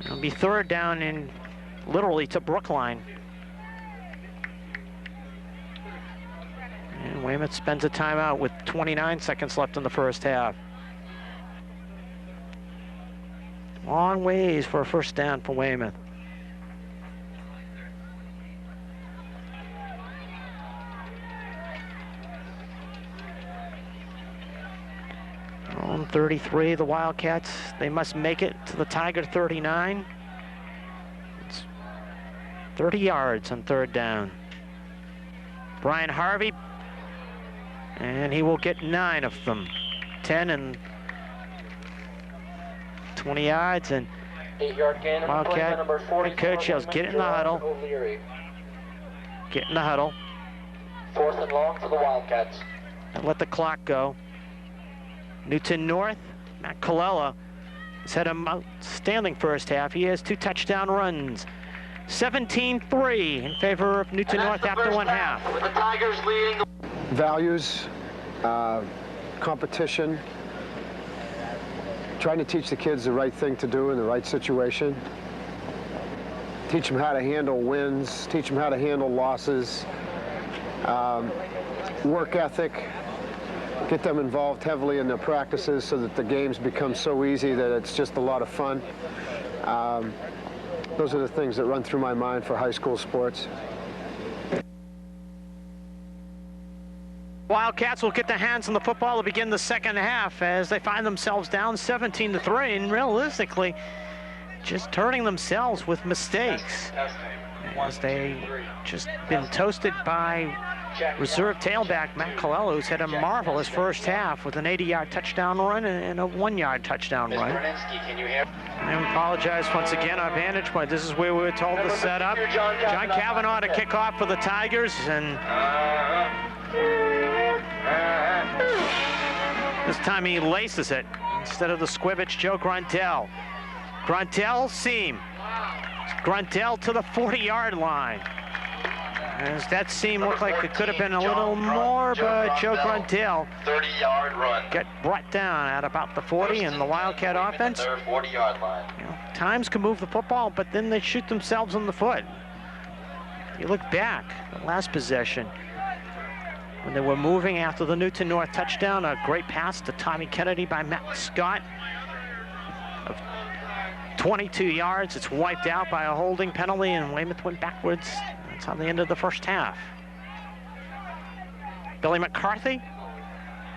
It'll be third down in literally to Brookline. And Weymouth spends a timeout with 29 seconds left in the first half. Long ways for a first down for Weymouth. On 33, the Wildcats, they must make it to the Tiger 39. It's 30 yards on third down. Brian Harvey, and he will get 9 of them. 10 and 20 yards, and 8-yard gain. Wildcat, head coach yells, get in the huddle. Get in the huddle. 4th and long for the Wildcats. And let the clock go. Newton North, Matt Colella has had an outstanding first half. He has 2 touchdown runs. 17-3 in favor of Newton North after one half. With the Tigers leading. Values, competition, trying to teach the kids the right thing to do in the right situation. Teach them how to handle wins, teach them how to handle losses, work ethic. Get them involved heavily in their practices so that the games become so easy that it's just a lot of fun. Those are the things that run through my mind for high school sports. Wildcats will get their hands on the football to begin the second half as they find themselves down 17-3, and realistically just hurting themselves with mistakes. As they just been toasted by reserve tailback Matt Colella, who's had a marvelous first half with an 80-yard touchdown run and a 1-yard touchdown run. I apologize once again, our vantage point. This is where we were told to set up. John Cavanaugh to kick off for the Tigers, and this time he laces it instead of the squibbage Joe Gruntel. Gruntel seam. Gruntel to the 40-yard line. As that seam looked like it could have been a little more, but Joe Gruntel 30-yard run. got brought down at about the 40, and the Wildcat offense, Their 40-yard line. you know, times can move the football, but then they shoot themselves in the foot. You look back, the last possession, when they were moving after the Newton North touchdown, a great pass to Tommy Kennedy by Matt Scott of 22 yards. It's wiped out by a holding penalty, and Weymouth went backwards. That's how they ended the first half. Billy McCarthy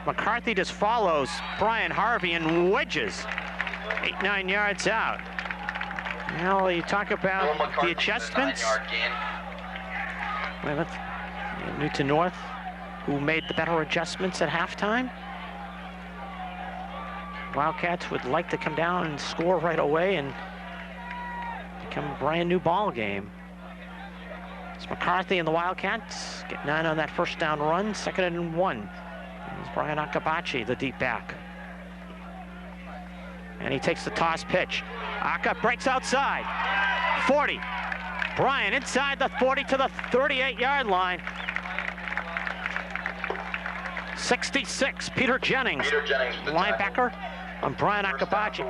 McCarthy just follows Brian Harvey and wedges 8-9 yards out. Now you talk about the adjustments. Weymouth, Newton North, who made the better adjustments at halftime. Wildcats would like to come down and score right away and become a brand new ball game. It's McCarthy and the Wildcats get 9 on that first down run, 2nd and 1. It's Brian Akabachi, the deep back. And he takes the toss pitch. Aka breaks outside. 40. Brian inside the 40 to the 38-yard line. 66, Peter Jennings linebacker on Brian Akabachi.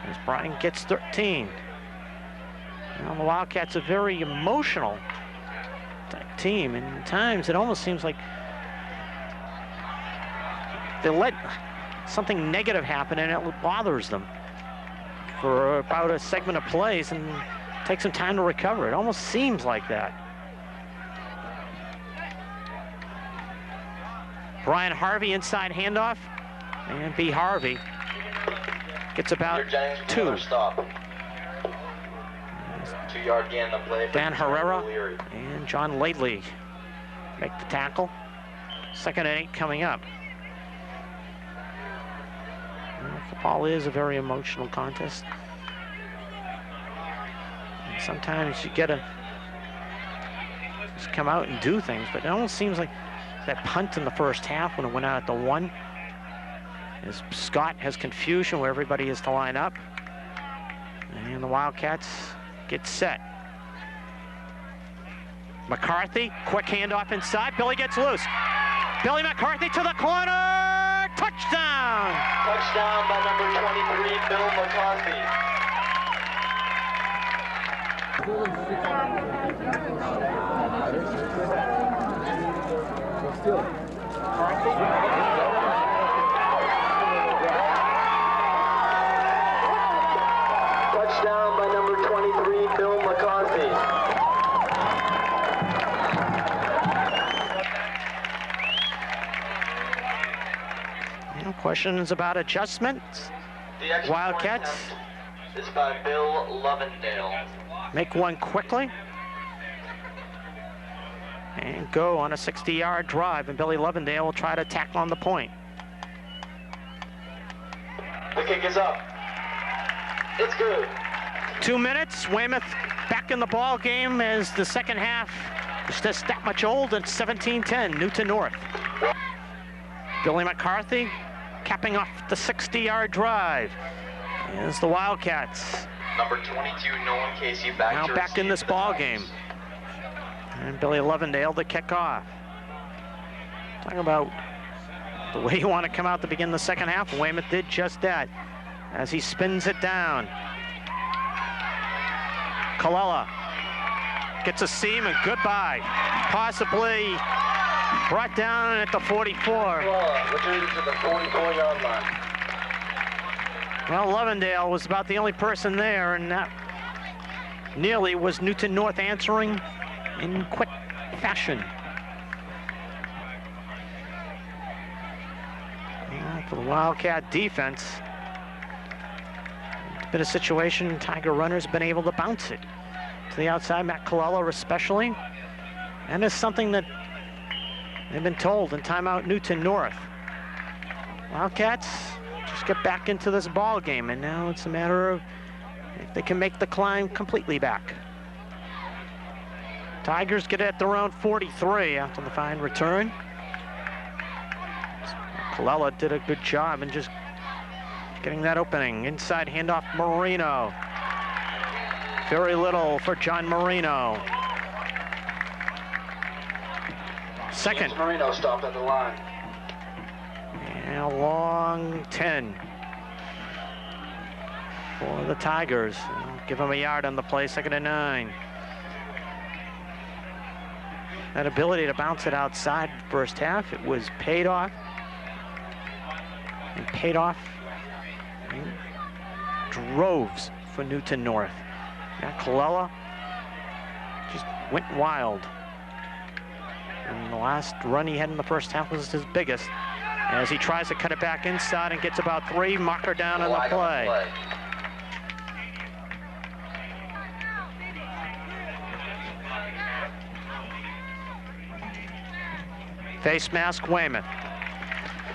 As Brian gets 13. Well, the Wildcats are a very emotional type team, and at times it almost seems like they let something negative happen and it bothers them for about a segment of plays and takes some time to recover. It almost seems like that. Brian Harvey inside handoff, and B. Harvey gets about 2. 2-yard gain on the play. Dan Herrera and John Lately make the tackle. 2nd and 8 coming up. Football is a very emotional contest. And sometimes you get to just come out and do things, but it almost seems like that punt in the first half when it went out at the 1, as Scott has confusion where everybody is to line up. And the Wildcats get set. McCarthy, quick handoff inside. Billy gets loose. Billy McCarthy to the corner. Touchdown! Touchdown by number 23, Bill McCarthy. Touchdown by number 23, Bill McCarthy. No questions about adjustments. Wildcats is by Bill Lovendale. Make one quickly and go on a 60-yard drive, and Billy Lovendale will try to tack on the point. The kick is up. It's good. 2 minutes. Weymouth back in the ball game as the second half is just that much old. It's 17-10, Newton North. Billy McCarthy capping off the 60-yard drive. As the Wildcats Number 22, Nolan Casey, now back in this ball game. And Billy Lovendale to kick off. Talking about the way you want to come out to begin the second half. Weymouth did just that as he spins it down. Colella gets a seam and goodbye. Possibly brought down at the 44. Retreating to the 44-yard line. Well, Lovendale was about the only person there, and that nearly was Newton North answering in quick fashion. Well, for the Wildcat defense, it's been a situation Tiger runners have been able to bounce it to the outside, Matt Colella especially, and it's something that they've been told in timeout Newton North. Wildcats just get back into this ball game, and now it's a matter of if they can make the climb completely back. Tigers get it at their own 43 after the fine return. Colella did a good job in just getting that opening. Inside handoff Marino. Very little for John Marino. Second. James Marino stopped at the line. And a long 10 for the Tigers. Give them a yard on the play, 2nd and 9. That ability to bounce it outside the first half, it was paid off. And paid off in droves for Newton North. Now Colella just went wild. And the last run he had in the first half was his biggest. as he tries to cut it back inside and gets about 3. Marker down on the play. Face mask, Weymouth.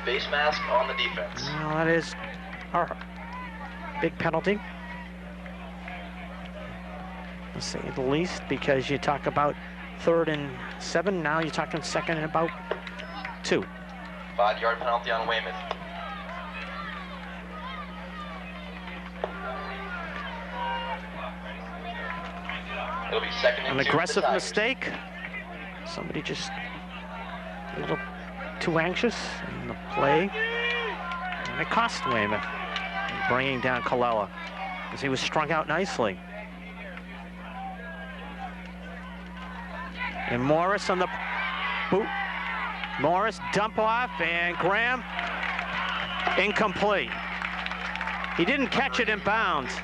Face mask on the defense. Well, that is our big penalty, to say the least, because you talk about 3rd and 7. Now you're talking 2nd and about 2. 5-yard penalty on Weymouth. It'll be 2nd and 2. An aggressive mistake. Somebody just a little too anxious in the play, and it cost Weymouth, bringing down Colella as he was strung out nicely. And Morris on the boot. Morris dump off, and Graham incomplete. He didn't catch it in bounds.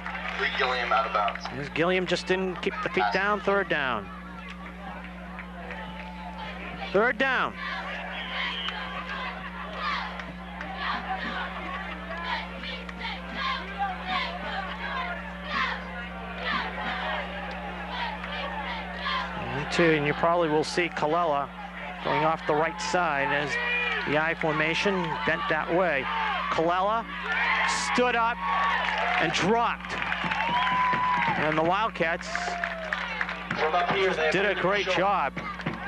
Gilliam out of bounds. As Gilliam just didn't keep the feet down. 3rd down. 3rd down. And you probably will see Colella going off the right side as the I formation bent that way. Colella stood up and dropped. And the Wildcats did a great job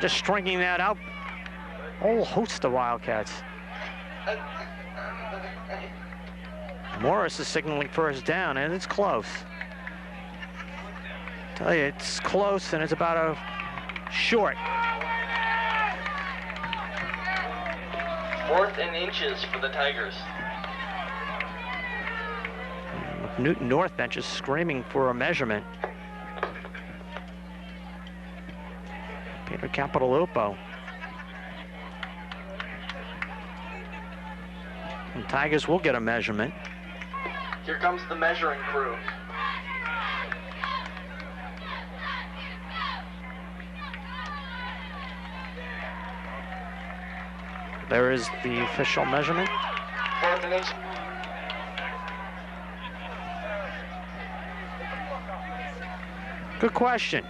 just stringing that out. A whole host of Wildcats. Morris is signaling 1st down, and it's close. Tell you, it's close, and it's about a short. 4th and inches for the Tigers. Newton North bench is screaming for a measurement. Peter Capitolupo. And Tigers will get a measurement. Here comes the measuring crew. There is the official measurement. 4th and inch. Good question.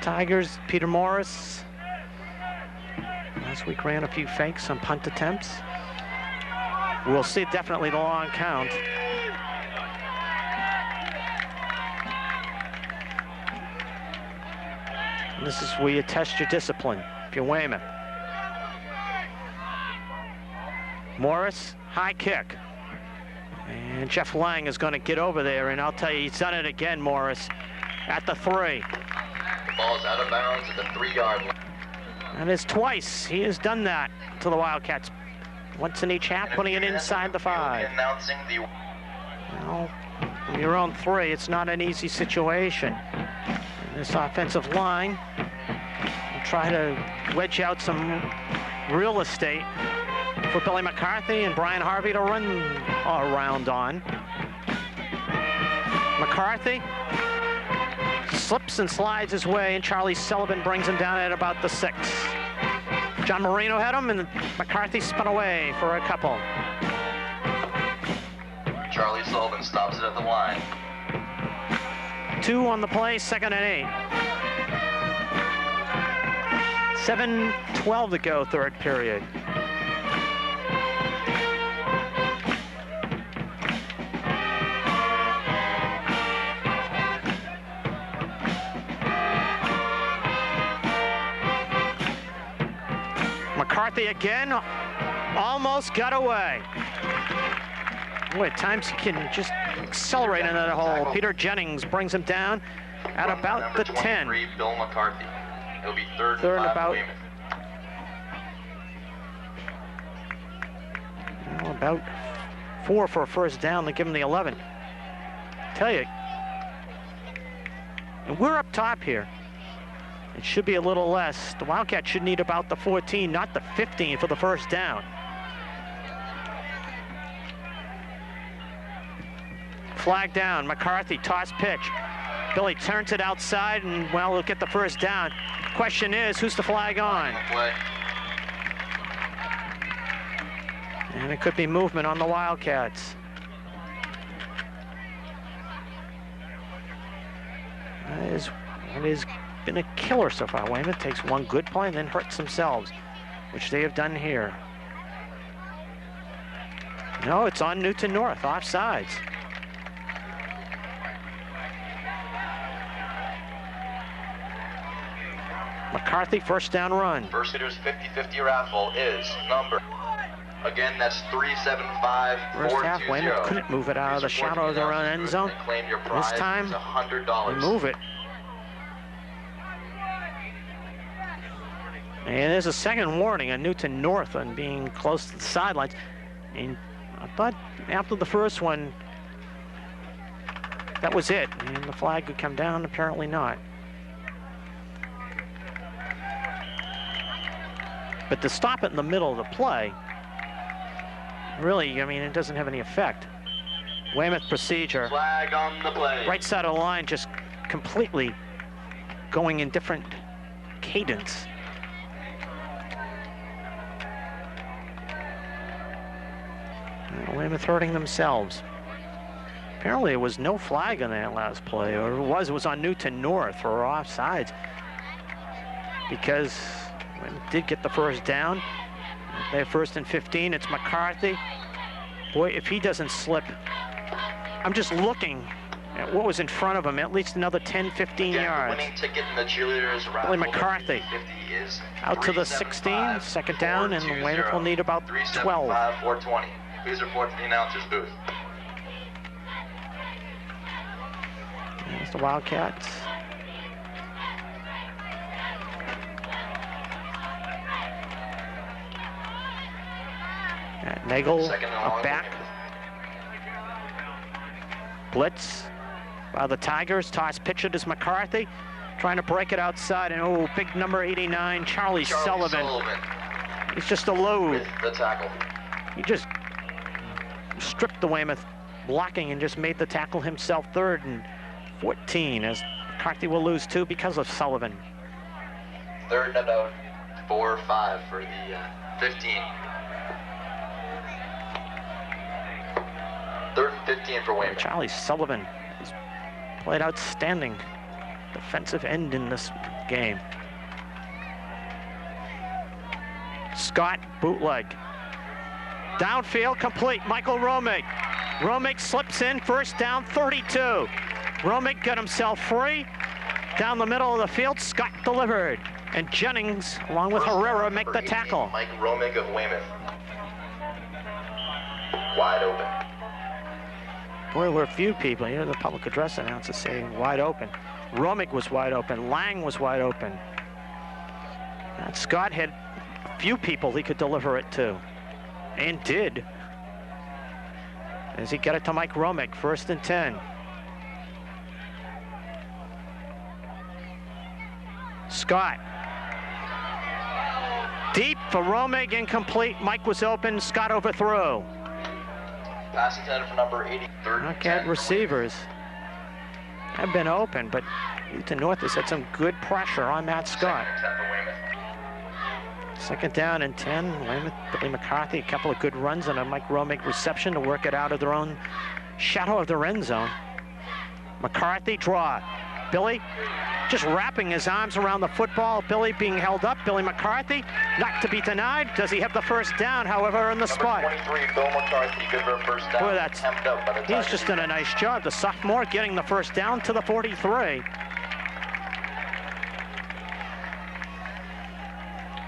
Tigers, Peter Morris. Last week ran a few fakes on punt attempts. We'll see definitely the long count. And this is where you test your discipline, if you're Weymouth. Morris, high kick. And Jeff Lang is going to get over there, and I'll tell you, he's done it again, Morris, at the 3. The ball's out of bounds at the 3-yard line. And it's twice he has done that to the Wildcats. Once in each half, putting it inside the 5. Announcing the... Well, when you're on 3, it's not an easy situation. And this offensive line will try to wedge out some real estate for Billy McCarthy and Brian Harvey to run around on. McCarthy slips and slides his way, and Charlie Sullivan brings him down at about the 6. John Marino had him, and McCarthy spun away for a couple. Charlie Sullivan stops it at the line. 2 on the play, 2nd and 8. 7:12 to go, 3rd period. McCarthy again, almost got away. Boy, at times he can just accelerate in that hole. Peter Jennings brings him down at about the 10. Bill McCarthy. It'll be 3rd Third and 5 about- Weymouth. Well, about 4 for a 1st down. They give him the 11. Tell you, and we're up top here. It should be a little less. The Wildcats should need about the 14, not the 15 for the 1st down. Flag down, McCarthy, toss pitch. Billy turns it outside, and well, we'll get the 1st down. Question is, who's the flag on? Play. And it could be movement on the Wildcats. It has been a killer so far. Weymouth takes one good play and then hurts themselves, which they have done here. No, it's on Newton North, offsides. McCarthy, first down run. First hitters 50-50 raffle is number. Again, that's 375. First half, Weymouth couldn't move it out of the shadow of their own end zone. This time, they move it. And there's a second warning on Newton North on being close to the sidelines. And I thought after the first one, that was it. And the flag would come down, apparently not. But to stop it in the middle of the play, really, I mean, it doesn't have any effect. Weymouth procedure. Flag on the play. Right side of the line just completely going in different cadence. Weymouth hurting themselves. Apparently there was no flag on that last play, or it was on Newton North for offsides, because Weymouth did get the first down. They have first and 15, it's McCarthy. Boy, if he doesn't slip, I'm just looking at what was in front of him, at least another 10, 15 yards. Winning ticket in the cheerleaders raffle. Billy McCarthy is out to the 16, second down, and Weymouth will need about 12. 420. Please report to the announcer's booth. There's the Wildcats. Nagel up back. Blitz by the Tigers. Toss pitch it is McCarthy. Trying to break it outside. And oh, big number 89, Charlie Sullivan. He's just a load. With the tackle. He just stripped the Weymouth blocking and just made the tackle himself. 3rd and 14, as McCarthy will lose 2 because of Sullivan. 3rd and about 4 or 5 for the 15. 3rd and 15 for Weymouth. Charlie Sullivan has played outstanding defensive end in this game. Scott, bootleg. Downfield, complete, Michael Romig. Romig slips in, first down, 32. Romig got himself free. Down the middle of the field, Scott delivered. And Jennings, along with Herrera, make the tackle. Mike Romig of Weymouth. Wide open. Boy, there were a few people. You know, the public address announcer saying wide open. Romig was wide open. Lang was wide open. And Scott had a few people he could deliver it to. And did. As he got it to Mike Romig, 1st and 10. Scott. Deep for Romig, incomplete. Mike was open, Scott overthrew. Pass intended for number 80. Wildcat receivers have been open, but Newton North has had some good pressure on Matt Scott. 2nd down and 10. Weymouth, Billy McCarthy, a couple of good runs and a Mike Romig reception to work it out of their own shadow of their end zone. McCarthy, draw. Billy just wrapping his arms around the football. Billy being held up. Billy McCarthy, not to be denied. Does he have the first down, however, in the spot? 23, Bill McCarthy, good for a first down. Boy, he's just done a nice job. The sophomore getting the first down to the 43.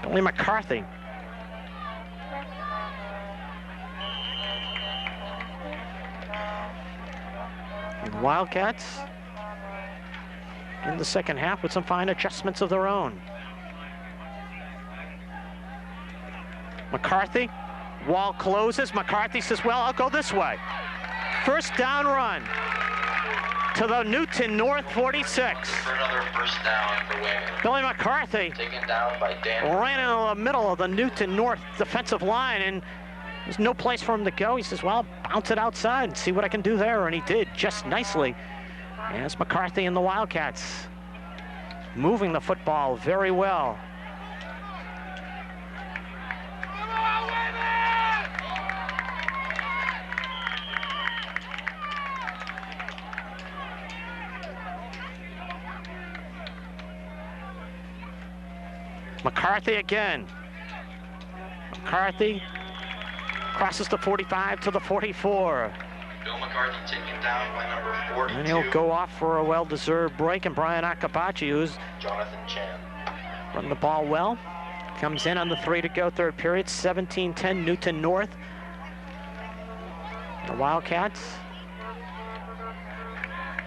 Billy McCarthy. And Wildcats in the second half with some fine adjustments of their own. McCarthy, wall closes. McCarthy says, well, I'll go this way. First down run to the Newton North 46. For another first down for Weymouth. Billy McCarthy Taken down by Dan. ran into the middle of the Newton North defensive line, and there's no place for him to go. He says, well, bounce it outside and see what I can do there, and he did just nicely. And it's McCarthy and the Wildcats moving the football very well. McCarthy again. McCarthy crosses the 45 to the 44. Bill McCarthy taken down by number 42. And he'll go off for a well-deserved break, and Brian Akabachi, who's Jonathan Chan. running the ball well, comes in on the 3 to go, third period, 17-10 Newton North. The Wildcats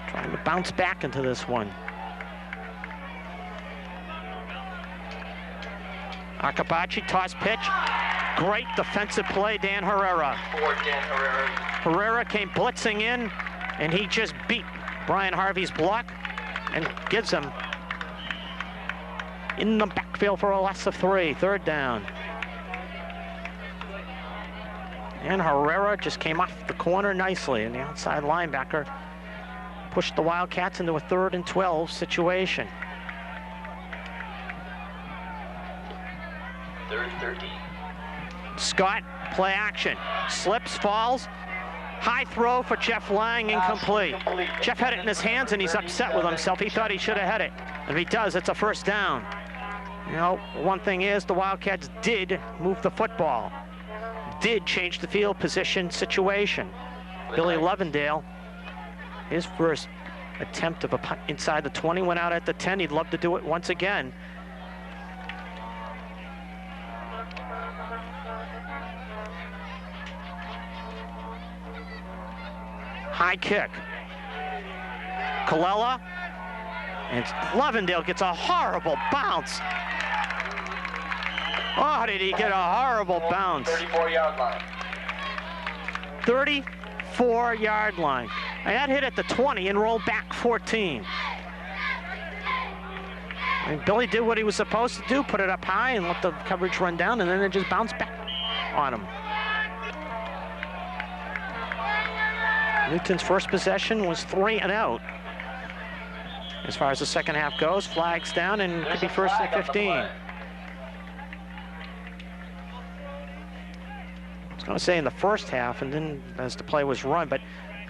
trying to bounce back into this one. Akabachi, toss pitch. Great defensive play, Dan Herrera. For Dan Herrera. Herrera came blitzing in, and he just beat Brian Harvey's block and gives him in the backfield for a loss of 3, third down. And Herrera just came off the corner nicely, and the outside linebacker pushed the Wildcats into a 3rd and 12 situation. 3rd and 13. Scott, play action, slips, falls, high throw for Jeff Lang, incomplete. Jeff had it in his hands and he's upset with himself. He thought he should have had it. If he does, it's a first down. You know, one thing is the Wildcats did move the football, did change the field position situation. Billy Lovendale, his first attempt of a punt inside the 20 went out at the 10. He'd love to do it once again. High kick. Colella, and Lovendale gets a horrible bounce. Oh, did he get a horrible bounce? 34-yard line. 34-yard line. And that hit at the 20 and rolled back 14. And Billy did what he was supposed to do, put it up high and let the coverage run down, and then it just bounced back on him. Newton's first possession was 3 and out. As far as the second half goes, flags down and could be first and 15. I was going to say in the first half, and then as the play was run, but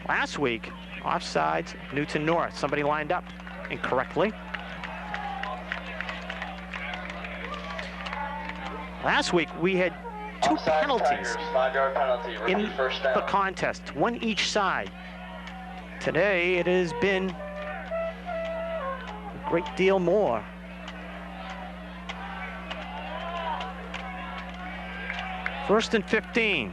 last week, offsides, Newton North. Somebody lined up incorrectly. Last week, we had 2 penalties 5-yard penalty, in first down. the contest, one each side. Today, it has been a great deal more. First and 15.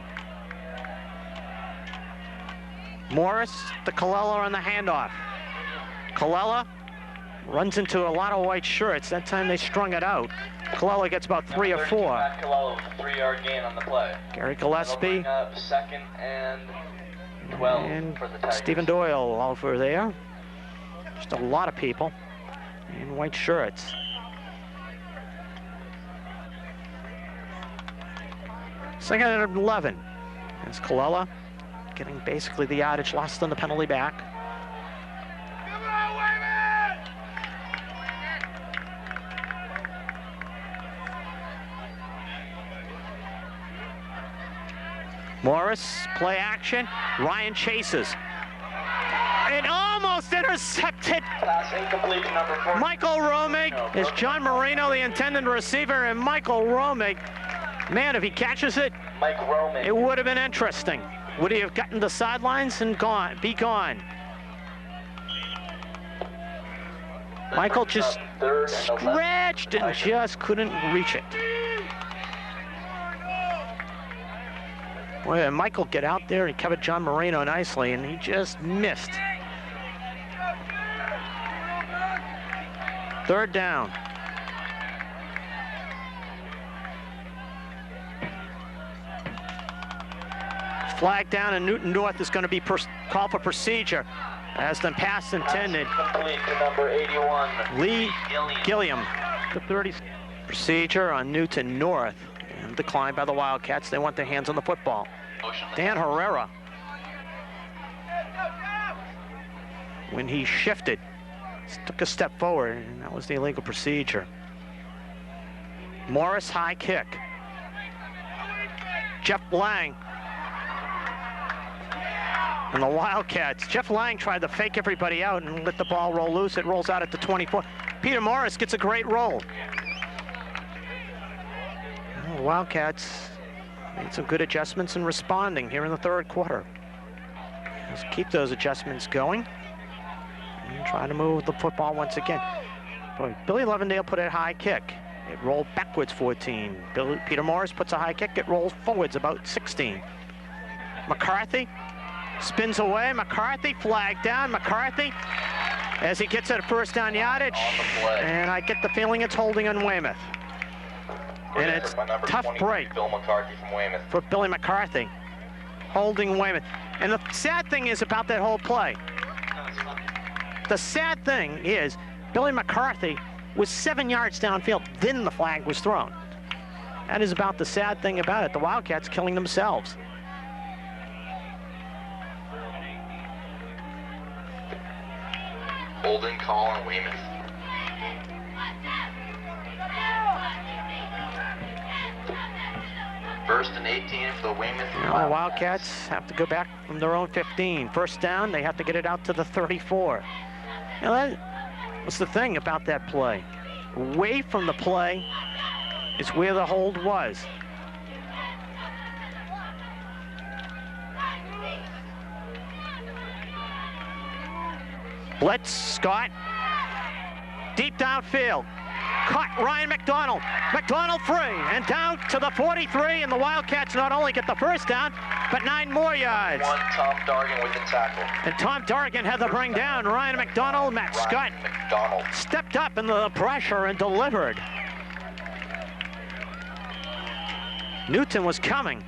Morris to Colella on the handoff. Colella runs into a lot of white shirts. That time they strung it out. Colella gets about 3 or 4. Matt Colella with a 3-yard gain on the play. Gary Gillespie. Up 2nd and 12 and for the Tigers. Stephen Doyle over there. Just a lot of people in white shirts. Second and 11. As Colella getting basically the yardage lost on the penalty back. Morris, play action. Ryan chases. And almost intercepted. Pass incomplete to number 4. Michael Romig is John Marino, the intended receiver, and Michael Romig. Man, if he catches it, Mike Roman. it would have been interesting. Would he have gotten the sidelines and be gone? Michael just stretched and just couldn't reach it. Boy, Michael get out there and covered John Moreno nicely, and he just missed. Third down. Flag down, and Newton North is going to be called for procedure as the pass intended. Complete to number 81. Lee Gilliam. The 30 procedure on Newton North. And declined by the Wildcats. They want their hands on the football. Dan Herrera, when he shifted, took a step forward, and that was the illegal procedure. Morris, high kick. Jeff Lang. And the Wildcats. Jeff Lang tried to fake everybody out and let the ball roll loose. It rolls out at the 24. Peter Morris gets a great roll. The Wildcats made some good adjustments and responding here in the third quarter. Let's keep those adjustments going and try to move the football once again. Boy, Billy Levendale put a high kick. It rolled backwards 14. Peter Morris puts a high kick. It rolls forwards about 16. McCarthy spins away. McCarthy flagged down. McCarthy as he gets at first down yardage. And I get the feeling it's holding on Weymouth. And it's tough break Bill McCarthy from Weymouth. for Billy McCarthy, holding Weymouth. And the sad thing is about that whole play, the sad thing is Billy McCarthy was 7 yards downfield, then the flag was thrown. That is about the sad thing about it. The Wildcats killing themselves. Holding call on Weymouth. First and 18 for the Weymouth. Now the Wildcats have to go back from their own 15. First down, they have to get it out to the 34. Now that was the thing about that play. Away from the play is where the hold was. Blitz, Scott, deep downfield. Caught Ryan McDonald. McDonald free and down to the 43, and the Wildcats not only get the first down, but 9 more yards. Tom Dargan with the tackle. And Tom Dargan had to bring down Ryan McDonald. Matt Scott McDonald stepped up in the pressure and delivered. Newton was coming.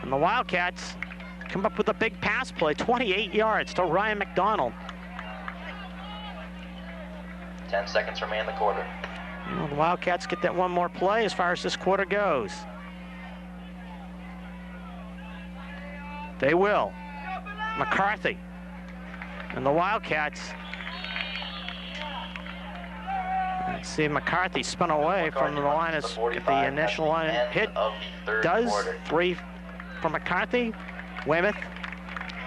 And the Wildcats come up with a big pass play, 28 yards to Ryan McDonald. 10 seconds remain in the quarter. Well, the Wildcats get that one more play as far as this quarter goes. They will. McCarthy. And the Wildcats. Let's see, McCarthy spun away from the line of the initial line hit. Does 3 for McCarthy. Weymouth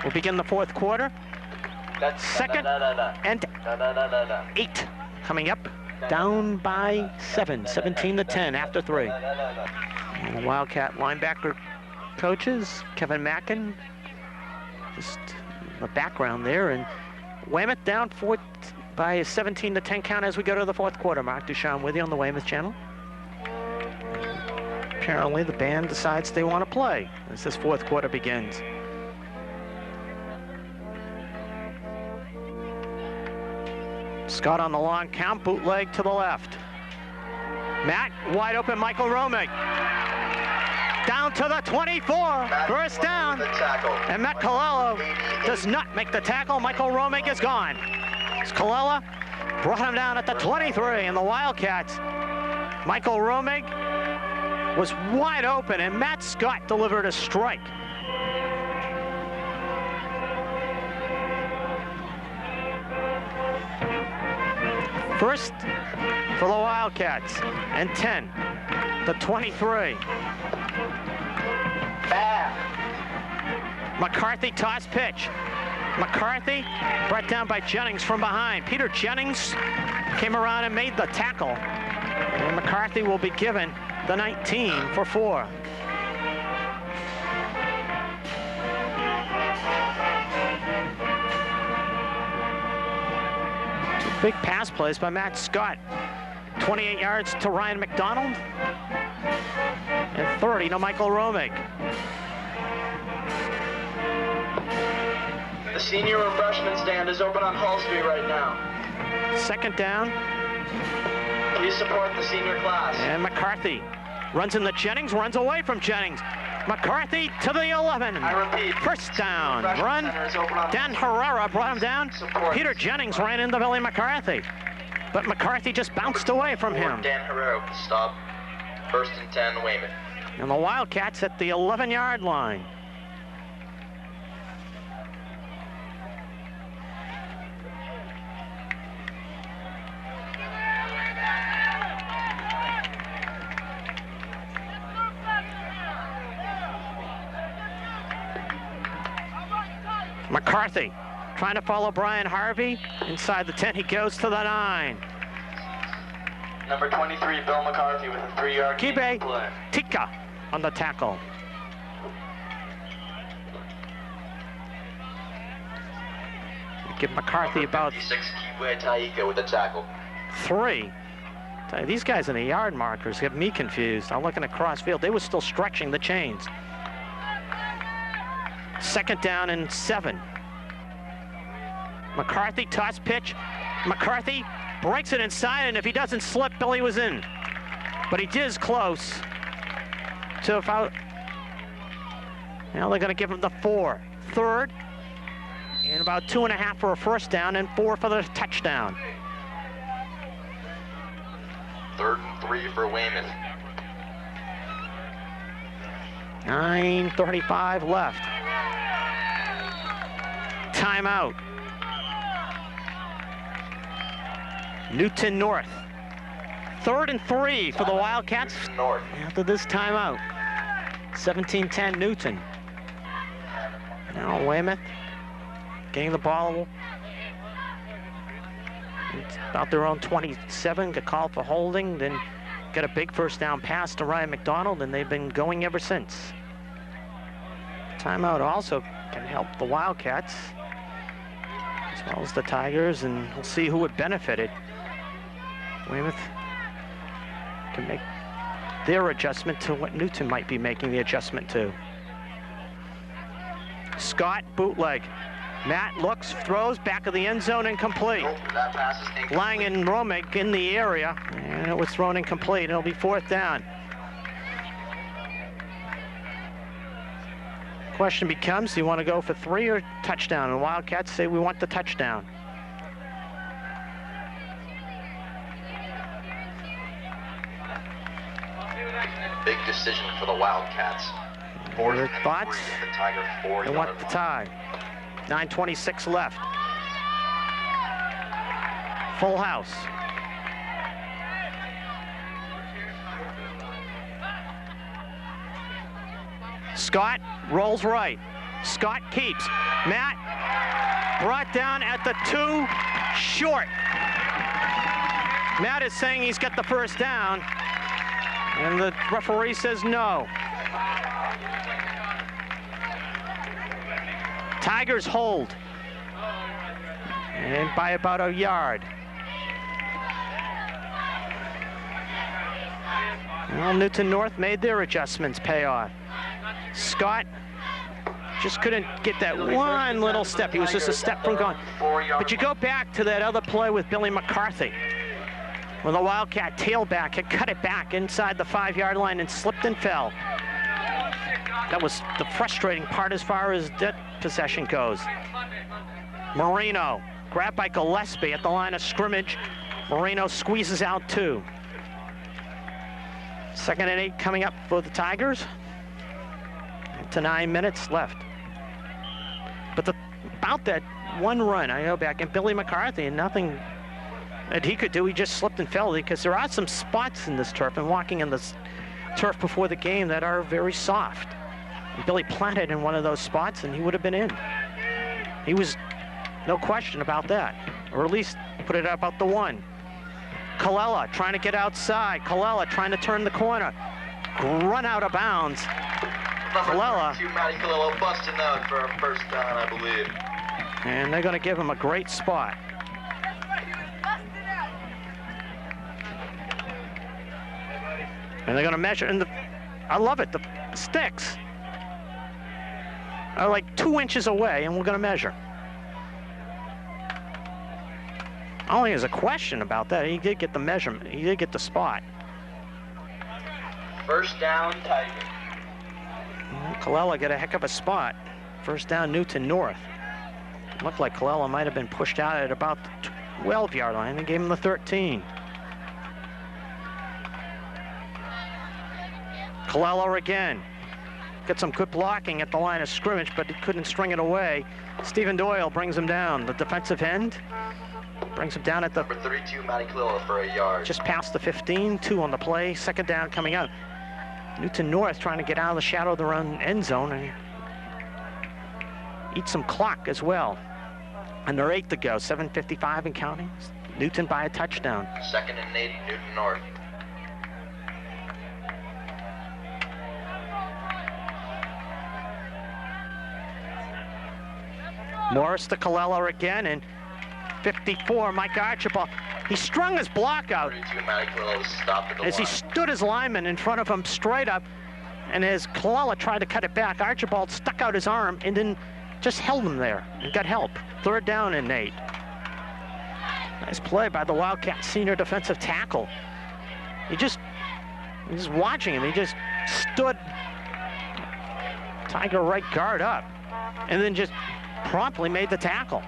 will begin the fourth quarter. Second and 8 coming up, down by 7, 17-10 after 3. And the Wildcat linebacker coaches, Kevin Mackin, just in the background there, and Weymouth down by a 17-10 count as we go to the fourth quarter. Mark Duchamp with you on the Weymouth channel. Apparently the band decides they want to play as this fourth quarter begins. Scott on the long count, bootleg to the left. Matt, wide open, Michael Romig. Down to the 24, first down. And Matt Colella does not make the tackle. Michael Romig is gone. Colella brought him down at the 23, and the Wildcats, Michael Romig was wide open, and Matt Scott delivered a strike. First for the Wildcats, and 10, the 23. McCarthy toss pitch. McCarthy brought down by Jennings from behind. Peter Jennings came around and made the tackle. And McCarthy will be given the 19 for 4. Big pass plays by Matt Scott. 28 yards to Ryan McDonald. And 30 to Michael Romig. The senior refreshment stand is open on Hall Street right now. Second down. Please support the senior class. And McCarthy runs in the Jennings, runs away from Jennings. McCarthy to the 11. I repeat. First down. Run. Dan Herrera brought him down. Peter Jennings ran into Billy McCarthy. But McCarthy just bounced away from him. Dan Herrera with the stop. First and 10, Weymouth. And the Wildcats at the 11-yard line. McCarthy trying to follow Brian Harvey. Inside the 10, he goes to the 9. Number 23, Bill McCarthy with a 3-yard Kibe play. Tika on the tackle. Give McCarthy Number about 56, Kiwe Taika with a tackle. 3. Tell you, these guys in the yard markers get me confused. I'm looking across field. They were still stretching the chains. 2nd down and 7. McCarthy, toss pitch. McCarthy breaks it inside, and if he doesn't slip, Billy was in. But he is close to about, now they're going to give him the 4. 3rd, and about 2.5 for a first down, and 4 for the touchdown. 3rd and 3 for Weymouth. 9:35 left. Timeout. Newton North. 3rd and 3 for the Wildcats North. after this timeout. 17-10 Newton. Now Weymouth getting the ball. It's about their own 27, get called for holding, then get a big first down pass to Ryan McDonald, and they've been going ever since. Timeout also can help the Wildcats, as well as the Tigers, and we'll see who would benefit it. Weymouth can make their adjustment to what Newton might be making the adjustment to. Scott, bootleg. Matt looks, throws, back of the end zone, incomplete. Nope, that pass is incomplete. Lang and Romig in the area, and it was thrown incomplete. It'll be 4th down. Question becomes, do you want to go for 3 or touchdown? And Wildcats say we want the touchdown. Big decision for the Wildcats. 4th Your and thoughts? 3 at the Tiger They 4-yard want the line. tie. 9:26 left. Full house. Scott rolls right. Scott keeps. Matt brought down at the 2, short. Matt is saying he's got the first down, and the referee says no. Tigers hold, and by about a yard. Well, Newton North made their adjustments pay off. Scott just couldn't get that one little step. He was just a step from going. But you go back to that other play with Billy McCarthy, when the Wildcat tailback had cut it back inside the 5-yard line and slipped and fell. That was the frustrating part as far as that possession goes. Marino, grabbed by Gillespie at the line of scrimmage. Marino squeezes out 2. 2nd and 8 coming up for the Tigers. To 9 minutes left. But about that one run, I go back, and Billy McCarthy, and nothing that he could do, he just slipped and fell, because there are some spots in this turf and walking in this turf before the game that are very soft. And Billy planted in one of those spots, and he would have been in. He was no question about that, or at least put it about the 1. Colella trying to get outside. Colella trying to turn the corner. Run out of bounds. Colella. Matty Colella busting out for a first down, I believe. And they're going to give him a great spot. And they're going to measure. And I love it. The sticks are like 2 inches away, and we're going to measure. I don't think there's a question about that. He did get the measurement. He did get the spot. First down, Tiger. Colella got a heck of a spot. First down, Newton North. Looked like Colella might have been pushed out at about the 12-yard line and gave him the 13. Colella again. Got some good blocking at the line of scrimmage, but he couldn't string it away. Stephen Doyle brings him down. The defensive end brings him down at the... Number 32, Matty Colella for a yard. Just past the 15, 2 on the play. 2nd down coming out. Newton North trying to get out of the shadow of their own end zone and eat some clock as well. And they're 8 to go, 7:55 and counting. Newton by a touchdown. 2nd and 8, Newton North. Morris to Colella again, and 54, Mike Archibald. He strung his block out 32, Matty Colella was stopped at the as he line. stood his lineman in front of him straight up, and as Colella tried to cut it back, Archibald stuck out his arm and then just held him there and got help. 3rd down and 8. Nice play by the Wildcat senior defensive tackle. He just watching him. He just stood Tiger right guard up and then just promptly made the tackle.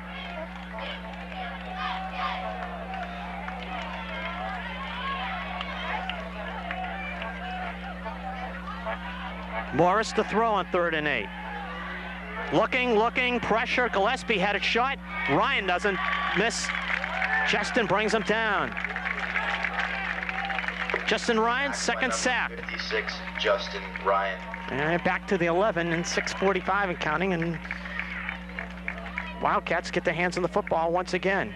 Morris to throw on 3rd and 8. Looking, pressure. Gillespie had a shot. Ryan doesn't miss. Justin brings him down. Justin Ryan, 2nd sack. 56, Justin Ryan. And back to the 11 and 6:45 and counting, and Wildcats get their hands on the football once again.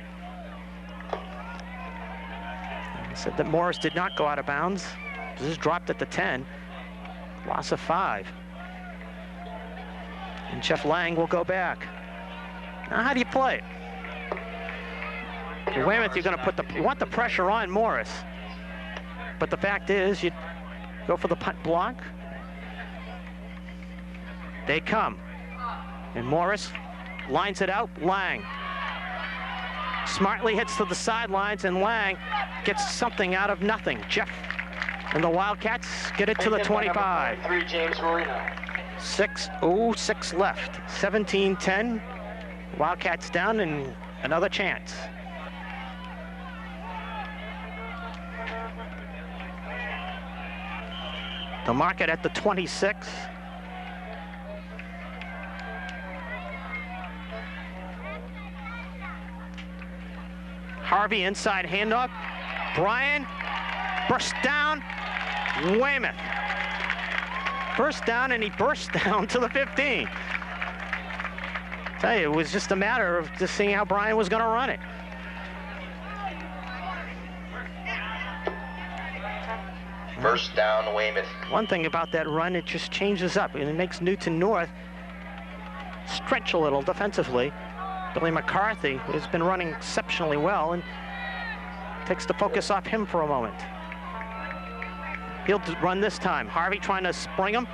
I said that Morris did not go out of bounds. This is dropped at the 10. Loss of 5. And Jeff Lang will go back. Now, how do you play it? For Weymouth, you're going to you want the pressure on Morris. But the fact is, you go for the punt block. They come. And Morris lines it out. Lang smartly hits to the sidelines, and Lang gets something out of nothing. Jeff and the Wildcats get it to the 25. 3, James Marino. 6:06 left. 17-10. Wildcats down, and another chance. They'll mark it at the 26. Harvey inside handoff. Brian burst down. Weymouth. First down, and he burst down to the 15. Tell you, it was just a matter of just seeing how Brian was going to run it. First down, Weymouth. One thing about that run, it just changes up, and it makes Newton North stretch a little defensively. Billy McCarthy has been running exceptionally well, and takes the focus off him for a moment. He'll run this time. Harvey trying to spring him.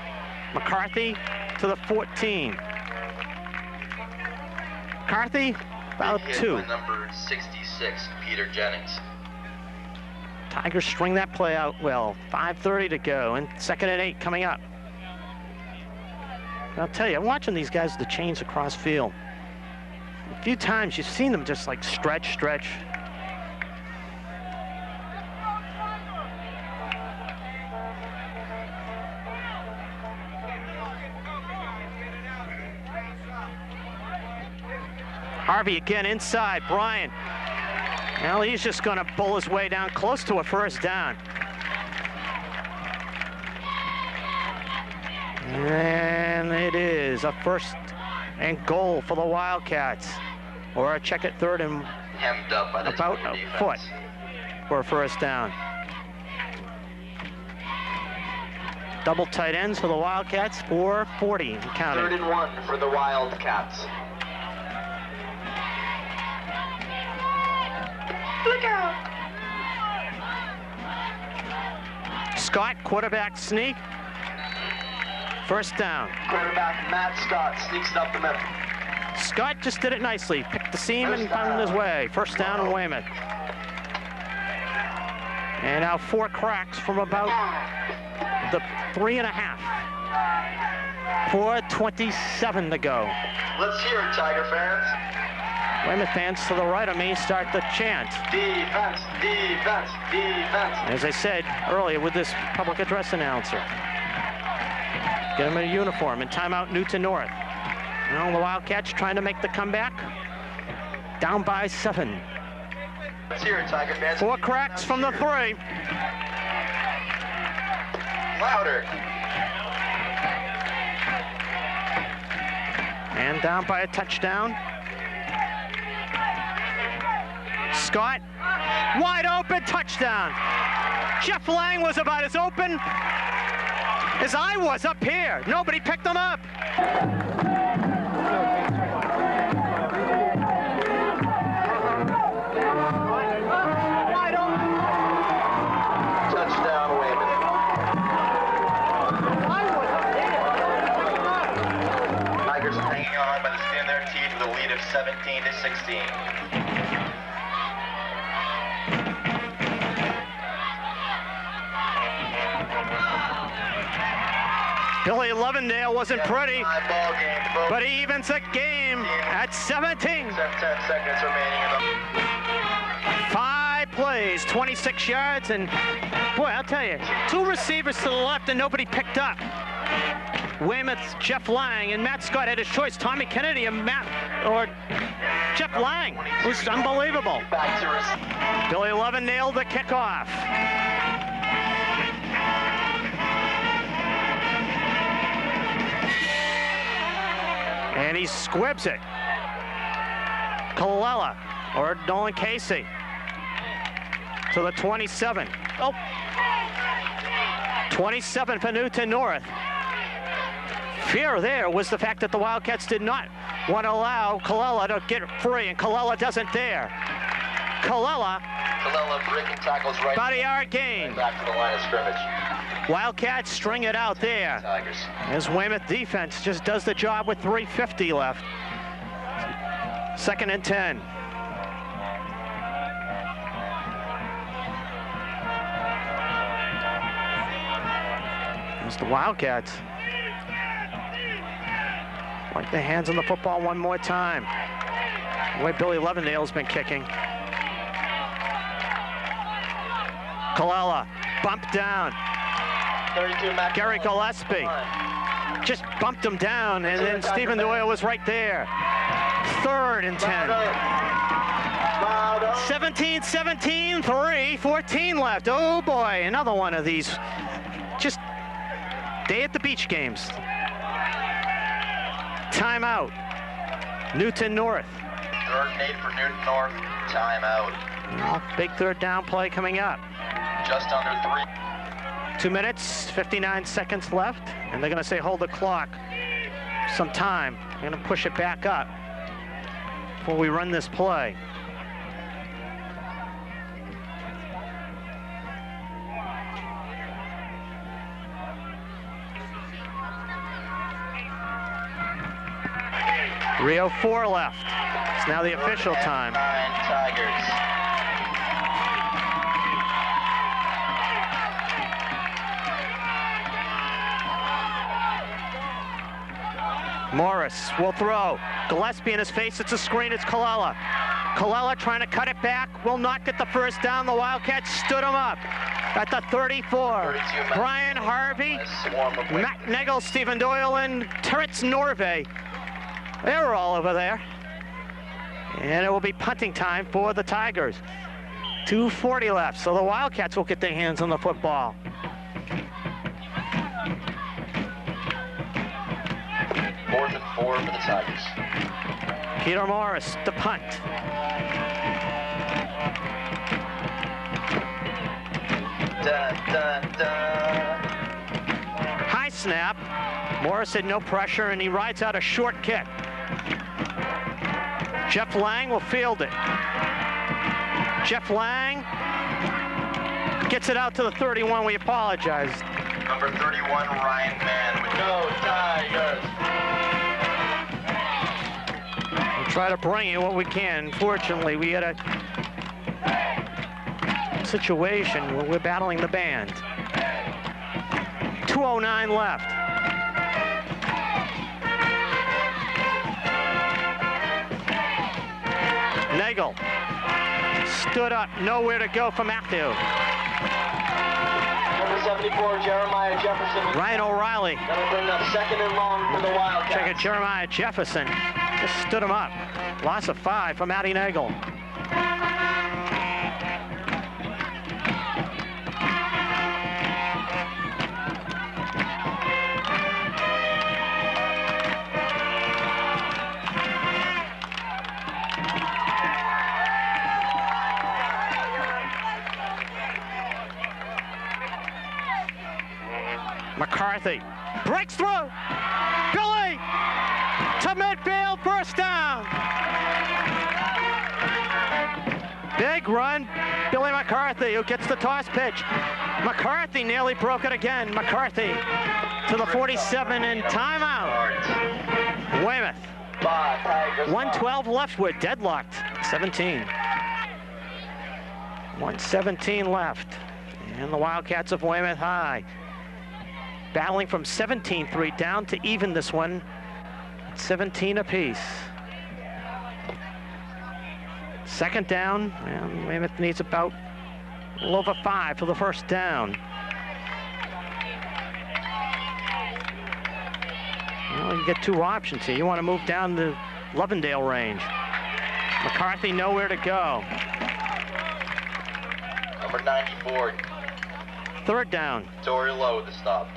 McCarthy to the 14. McCarthy, about Big hit 2. by number 66, Peter Jennings. Tigers string that play out well. 5:30 to go, and 2nd and 8 coming up. I'll tell you, I'm watching these guys with the chains across field. A few times you've seen them just like stretch. Harvey again inside. Brian. Well, he's just going to pull his way down close to a 1st down. And it is a 1st and goal for the Wildcats. Or a check at 3rd and Hemmed up by the about Tiger a defense. foot for a 1st down. Double tight ends for the Wildcats. 4:40 and counting. 3rd and 1 for the Wildcats. Look out! Scott, quarterback sneak. 1st down. Quarterback Matt Scott sneaks it up the middle. Scott just did it nicely. Picked the seam and found his way. 1st down in Weymouth. And now 4 cracks from about the 3.5. 4:27 to go. Let's hear it, Tiger fans. Weymouth fans to the right of me start the chant. Defense, defense, defense. As I said earlier with this public address announcer. Get him in a uniform and timeout Newton North. Now the Wildcats trying to make the comeback. Down by 7. Let's hear it, Tiger fans. 4 cracks from the 3. Louder. And down by a touchdown. Scott Wide open, touchdown. Jeff Lang was about as open as I was up here. Nobody picked him up. Wide open. Touchdown, Weymouth. I was up there. Tigers hanging on by the skin of their teeth with a lead of 17-16. Billy Lovendale wasn't pretty, Ball game, folks. but he evens the game at 17. 10 seconds remaining in the 5 plays, 26 yards, and boy, I'll tell you, 2 receivers to the left and nobody picked up. Weymouth's Jeff Lang, and Matt Scott had his choice, Tommy Kennedy and Jeff Lang. It was unbelievable. back to Billy Lovendale the kickoff. And he squibs it. Colella, or Nolan Casey, to the 27. Oh, 27 for Newton North. Fear there was the fact that the Wildcats did not want to allow Colella to get free, and Colella doesn't dare. Colella, breaking tackles right about a yard gain. back to the line of scrimmage. Wildcats string it out there. Tigers. As Weymouth defense just does the job with 3:50 left. 2nd and 10. There's the Wildcats. Like the hands on the football one more time. The way Billy Lovendale's been kicking. Colella, bumped down. 32 Mac. Gary Gillespie just bumped him down, and then Stephen Doyle was right there. 3rd and 10. 17-17, 3:14 left. Oh boy, another one of these just day at the beach games. Timeout. Newton North. 3rd and 8 for Newton North. Timeout. Big 3rd down play coming up. Just under 3. 2 minutes, 59 seconds left, and they're going to say hold the clock some time. They're going to push it back up before we run this play. .304 left. It's now the official time. 9 Tigers. Morris will throw. Gillespie in his face. It's a screen. It's Colella. Colella trying to cut it back. Will not get the first down. The Wildcats stood him up at the 34. Brian Harvey, Matt Nagel, Stephen Doyle, and Terrence Norvay. They were all over there. And it will be punting time for the Tigers. 2:40 left, so the Wildcats will get their hands on the football. Fourth and 4 for the Tigers. Peter Morris, the punt. Dun, dun, dun. High snap. Morris had no pressure, and he rides out a short kick. Jeff Lang will field it. Jeff Lang gets it out to the 31. We apologize. Number 31, Ryan Mann with no Tigers. We'll try to bring you what we can. Fortunately, we had a situation where we're battling the band. 2:09 left. Nagel stood up, nowhere to go for Matthew. Number 74, Jeremiah Jefferson. Ryan O'Reilly. That'll bring up 2nd and long for the Wildcats. Check it, Jeremiah Jefferson just stood him up. Loss of 5 for Matty Nagel. McCarthy breaks through. Billy to midfield, first down. Big run, Billy McCarthy, who gets the toss pitch. McCarthy nearly broke it again. McCarthy to the 47 and timeout. Weymouth. 1:12 left. We're deadlocked. 17. 1:17 left. And the Wildcats of Weymouth High battling from 17-3 down to even this one at 17 apiece. Second down, and Weymouth needs about a little over 5 for the first down. Well, you get two options here. You want to move down the Lovendale range. McCarthy nowhere to go. Number 94. Third down. Tory Lowe with the stop.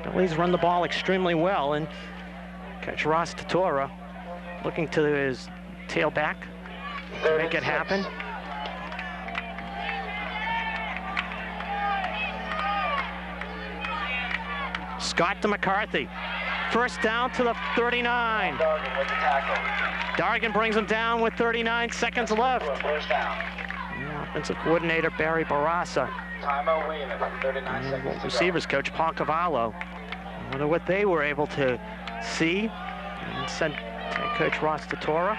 Billy's run the ball extremely well, and Coach Ross Tatora looking to his tailback to make it happen. Scott to McCarthy. First down to the 39. Dargan with the tackle. Dargan brings him down with 39 seconds left. First down. Offensive coordinator Barry Barassa. Timeout Weymouth, 39 seconds to go. Receivers coach Paul Cavallo. I wonder what they were able to see and sent Coach Ross Tatora.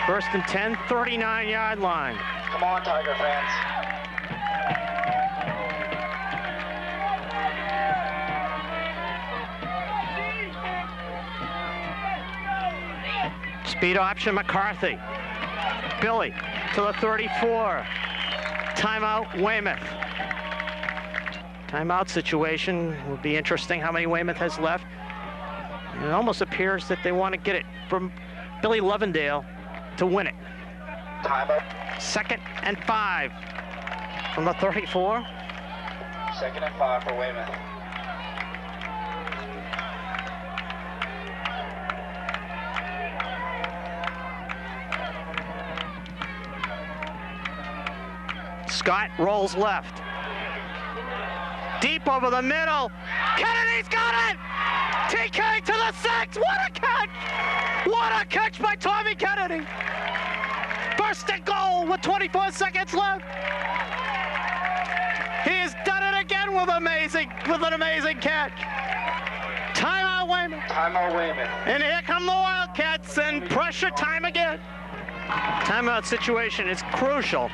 First and 10, 39-yard line. Come on, Tiger fans. Speed option, McCarthy. Billy to the 34. Timeout, Weymouth. Timeout situation will be interesting. How many Weymouth has left? It almost appears that they want to get it from Billy Lovendale to win it. Timeout. Second and 5 from the 34. Second and 5 for Weymouth. Scott rolls left. Deep over the middle. Kennedy's got it! TK to the 6. What a catch! What a catch by Tommy Kennedy! First and goal with 24 seconds left. He has done it again with an amazing catch. Timeout Weymouth. Timeout Weymouth. And here come the Wildcats and pressure time again. Timeout situation is crucial.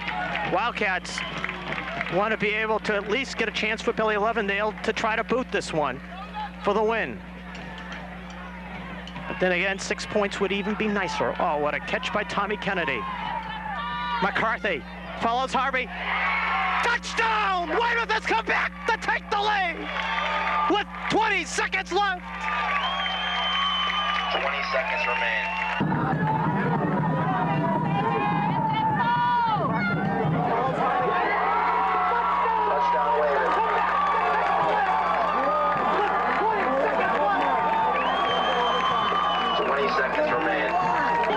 Wildcats want to be able to at least get a chance for Billy Lovendale to try to boot this one for the win. But then again, 6 points would even be nicer. Oh, what a catch by Tommy Kennedy. McCarthy follows Harvey. Touchdown! Weymouth has come back to take the lead with 20 seconds left. 20 seconds remain. Touchdown Weymouth. 20 seconds remain.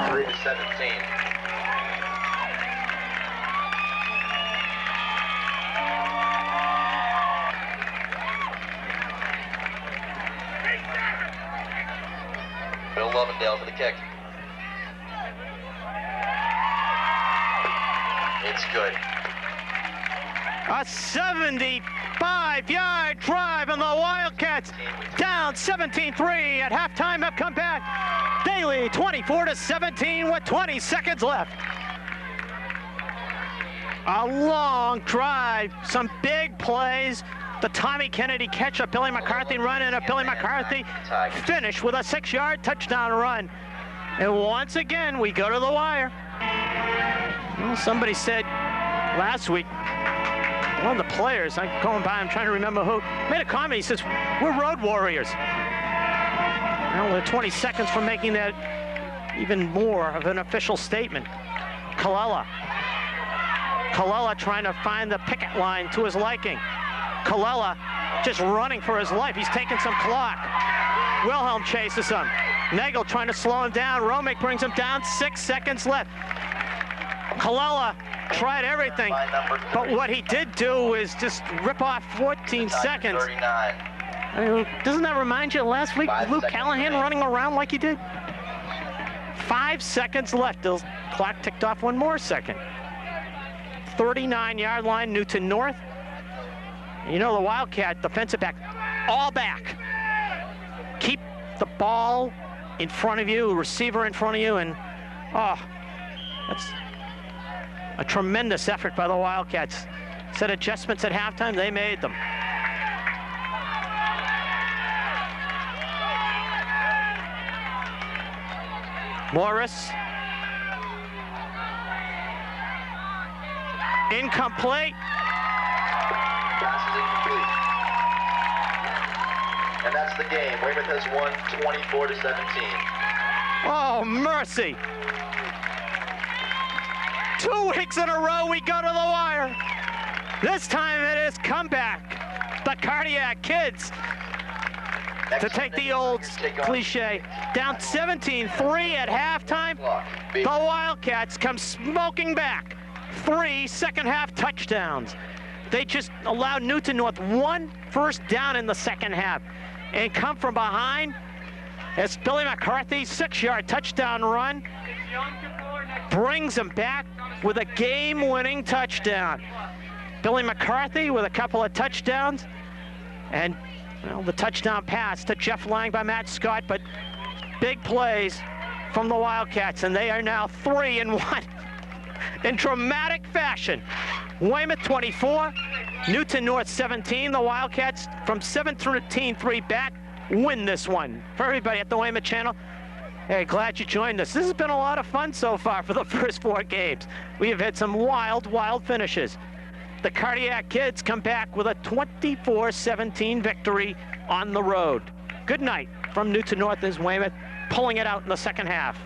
3-17. Bill Lovendale for the kick. It's good. A 75-yard drive, and the Wildcats down 17-3 at halftime have come back. They lead 24-17 with 20 seconds left. A long drive, some big plays. The Tommy Kennedy catch, a Billy McCarthy run, and a Billy McCarthy finish with a 6-yard touchdown run. And once again, we go to the wire. Well, somebody said last week, one of the players, I'm going by, I'm trying to remember who, made a comment. He says, we're road warriors. Well, they're 20 seconds from making that even more of an official statement. Colella trying to find the picket line to his liking. Colella just running for his life. He's taking some clock. Wilhelm chases him. Nagel trying to slow him down. Romick brings him down. 6 seconds left. Colella tried everything, but what he did do is just rip off 14 seconds. 39. I mean, doesn't that remind you of last week, Luke Callahan running around like he did? 5 seconds left. The clock ticked off 1 more second. 39-yard line, Newton North. You know the Wildcat defensive back, all back. Keep the ball in front of you, receiver in front of you, and that's a tremendous effort by the Wildcats. Said adjustments at halftime, they made them. Morris. Incomplete. Pass is incomplete. And that's the game. Weymouth has won 24-17. Oh, mercy. 2 weeks in a row we go to the wire. This time it is comeback. The Cardiac Kids, to take the old cliche, down 17-3 at halftime. The Wildcats come smoking back. 3 second-half touchdowns. They just allowed Newton North 1 first down in the second half and come from behind as Billy McCarthy's 6-yard touchdown run brings them back with a game-winning touchdown. Billy McCarthy with a couple of touchdowns, and the touchdown pass to Jeff Lang by Matt Scott, but big plays from the Wildcats, and they are now 3-1 in dramatic fashion. Weymouth 24, Newton North 17. The Wildcats from 17-3 back win this one. For everybody at the Weymouth channel, hey, glad you joined us. This has been a lot of fun so far for the first 4 games. We have had some wild finishes. The Cardiac Kids come back with a 24-17 victory on the road. Good night from Newton North as Weymouth pulling it out in the second half.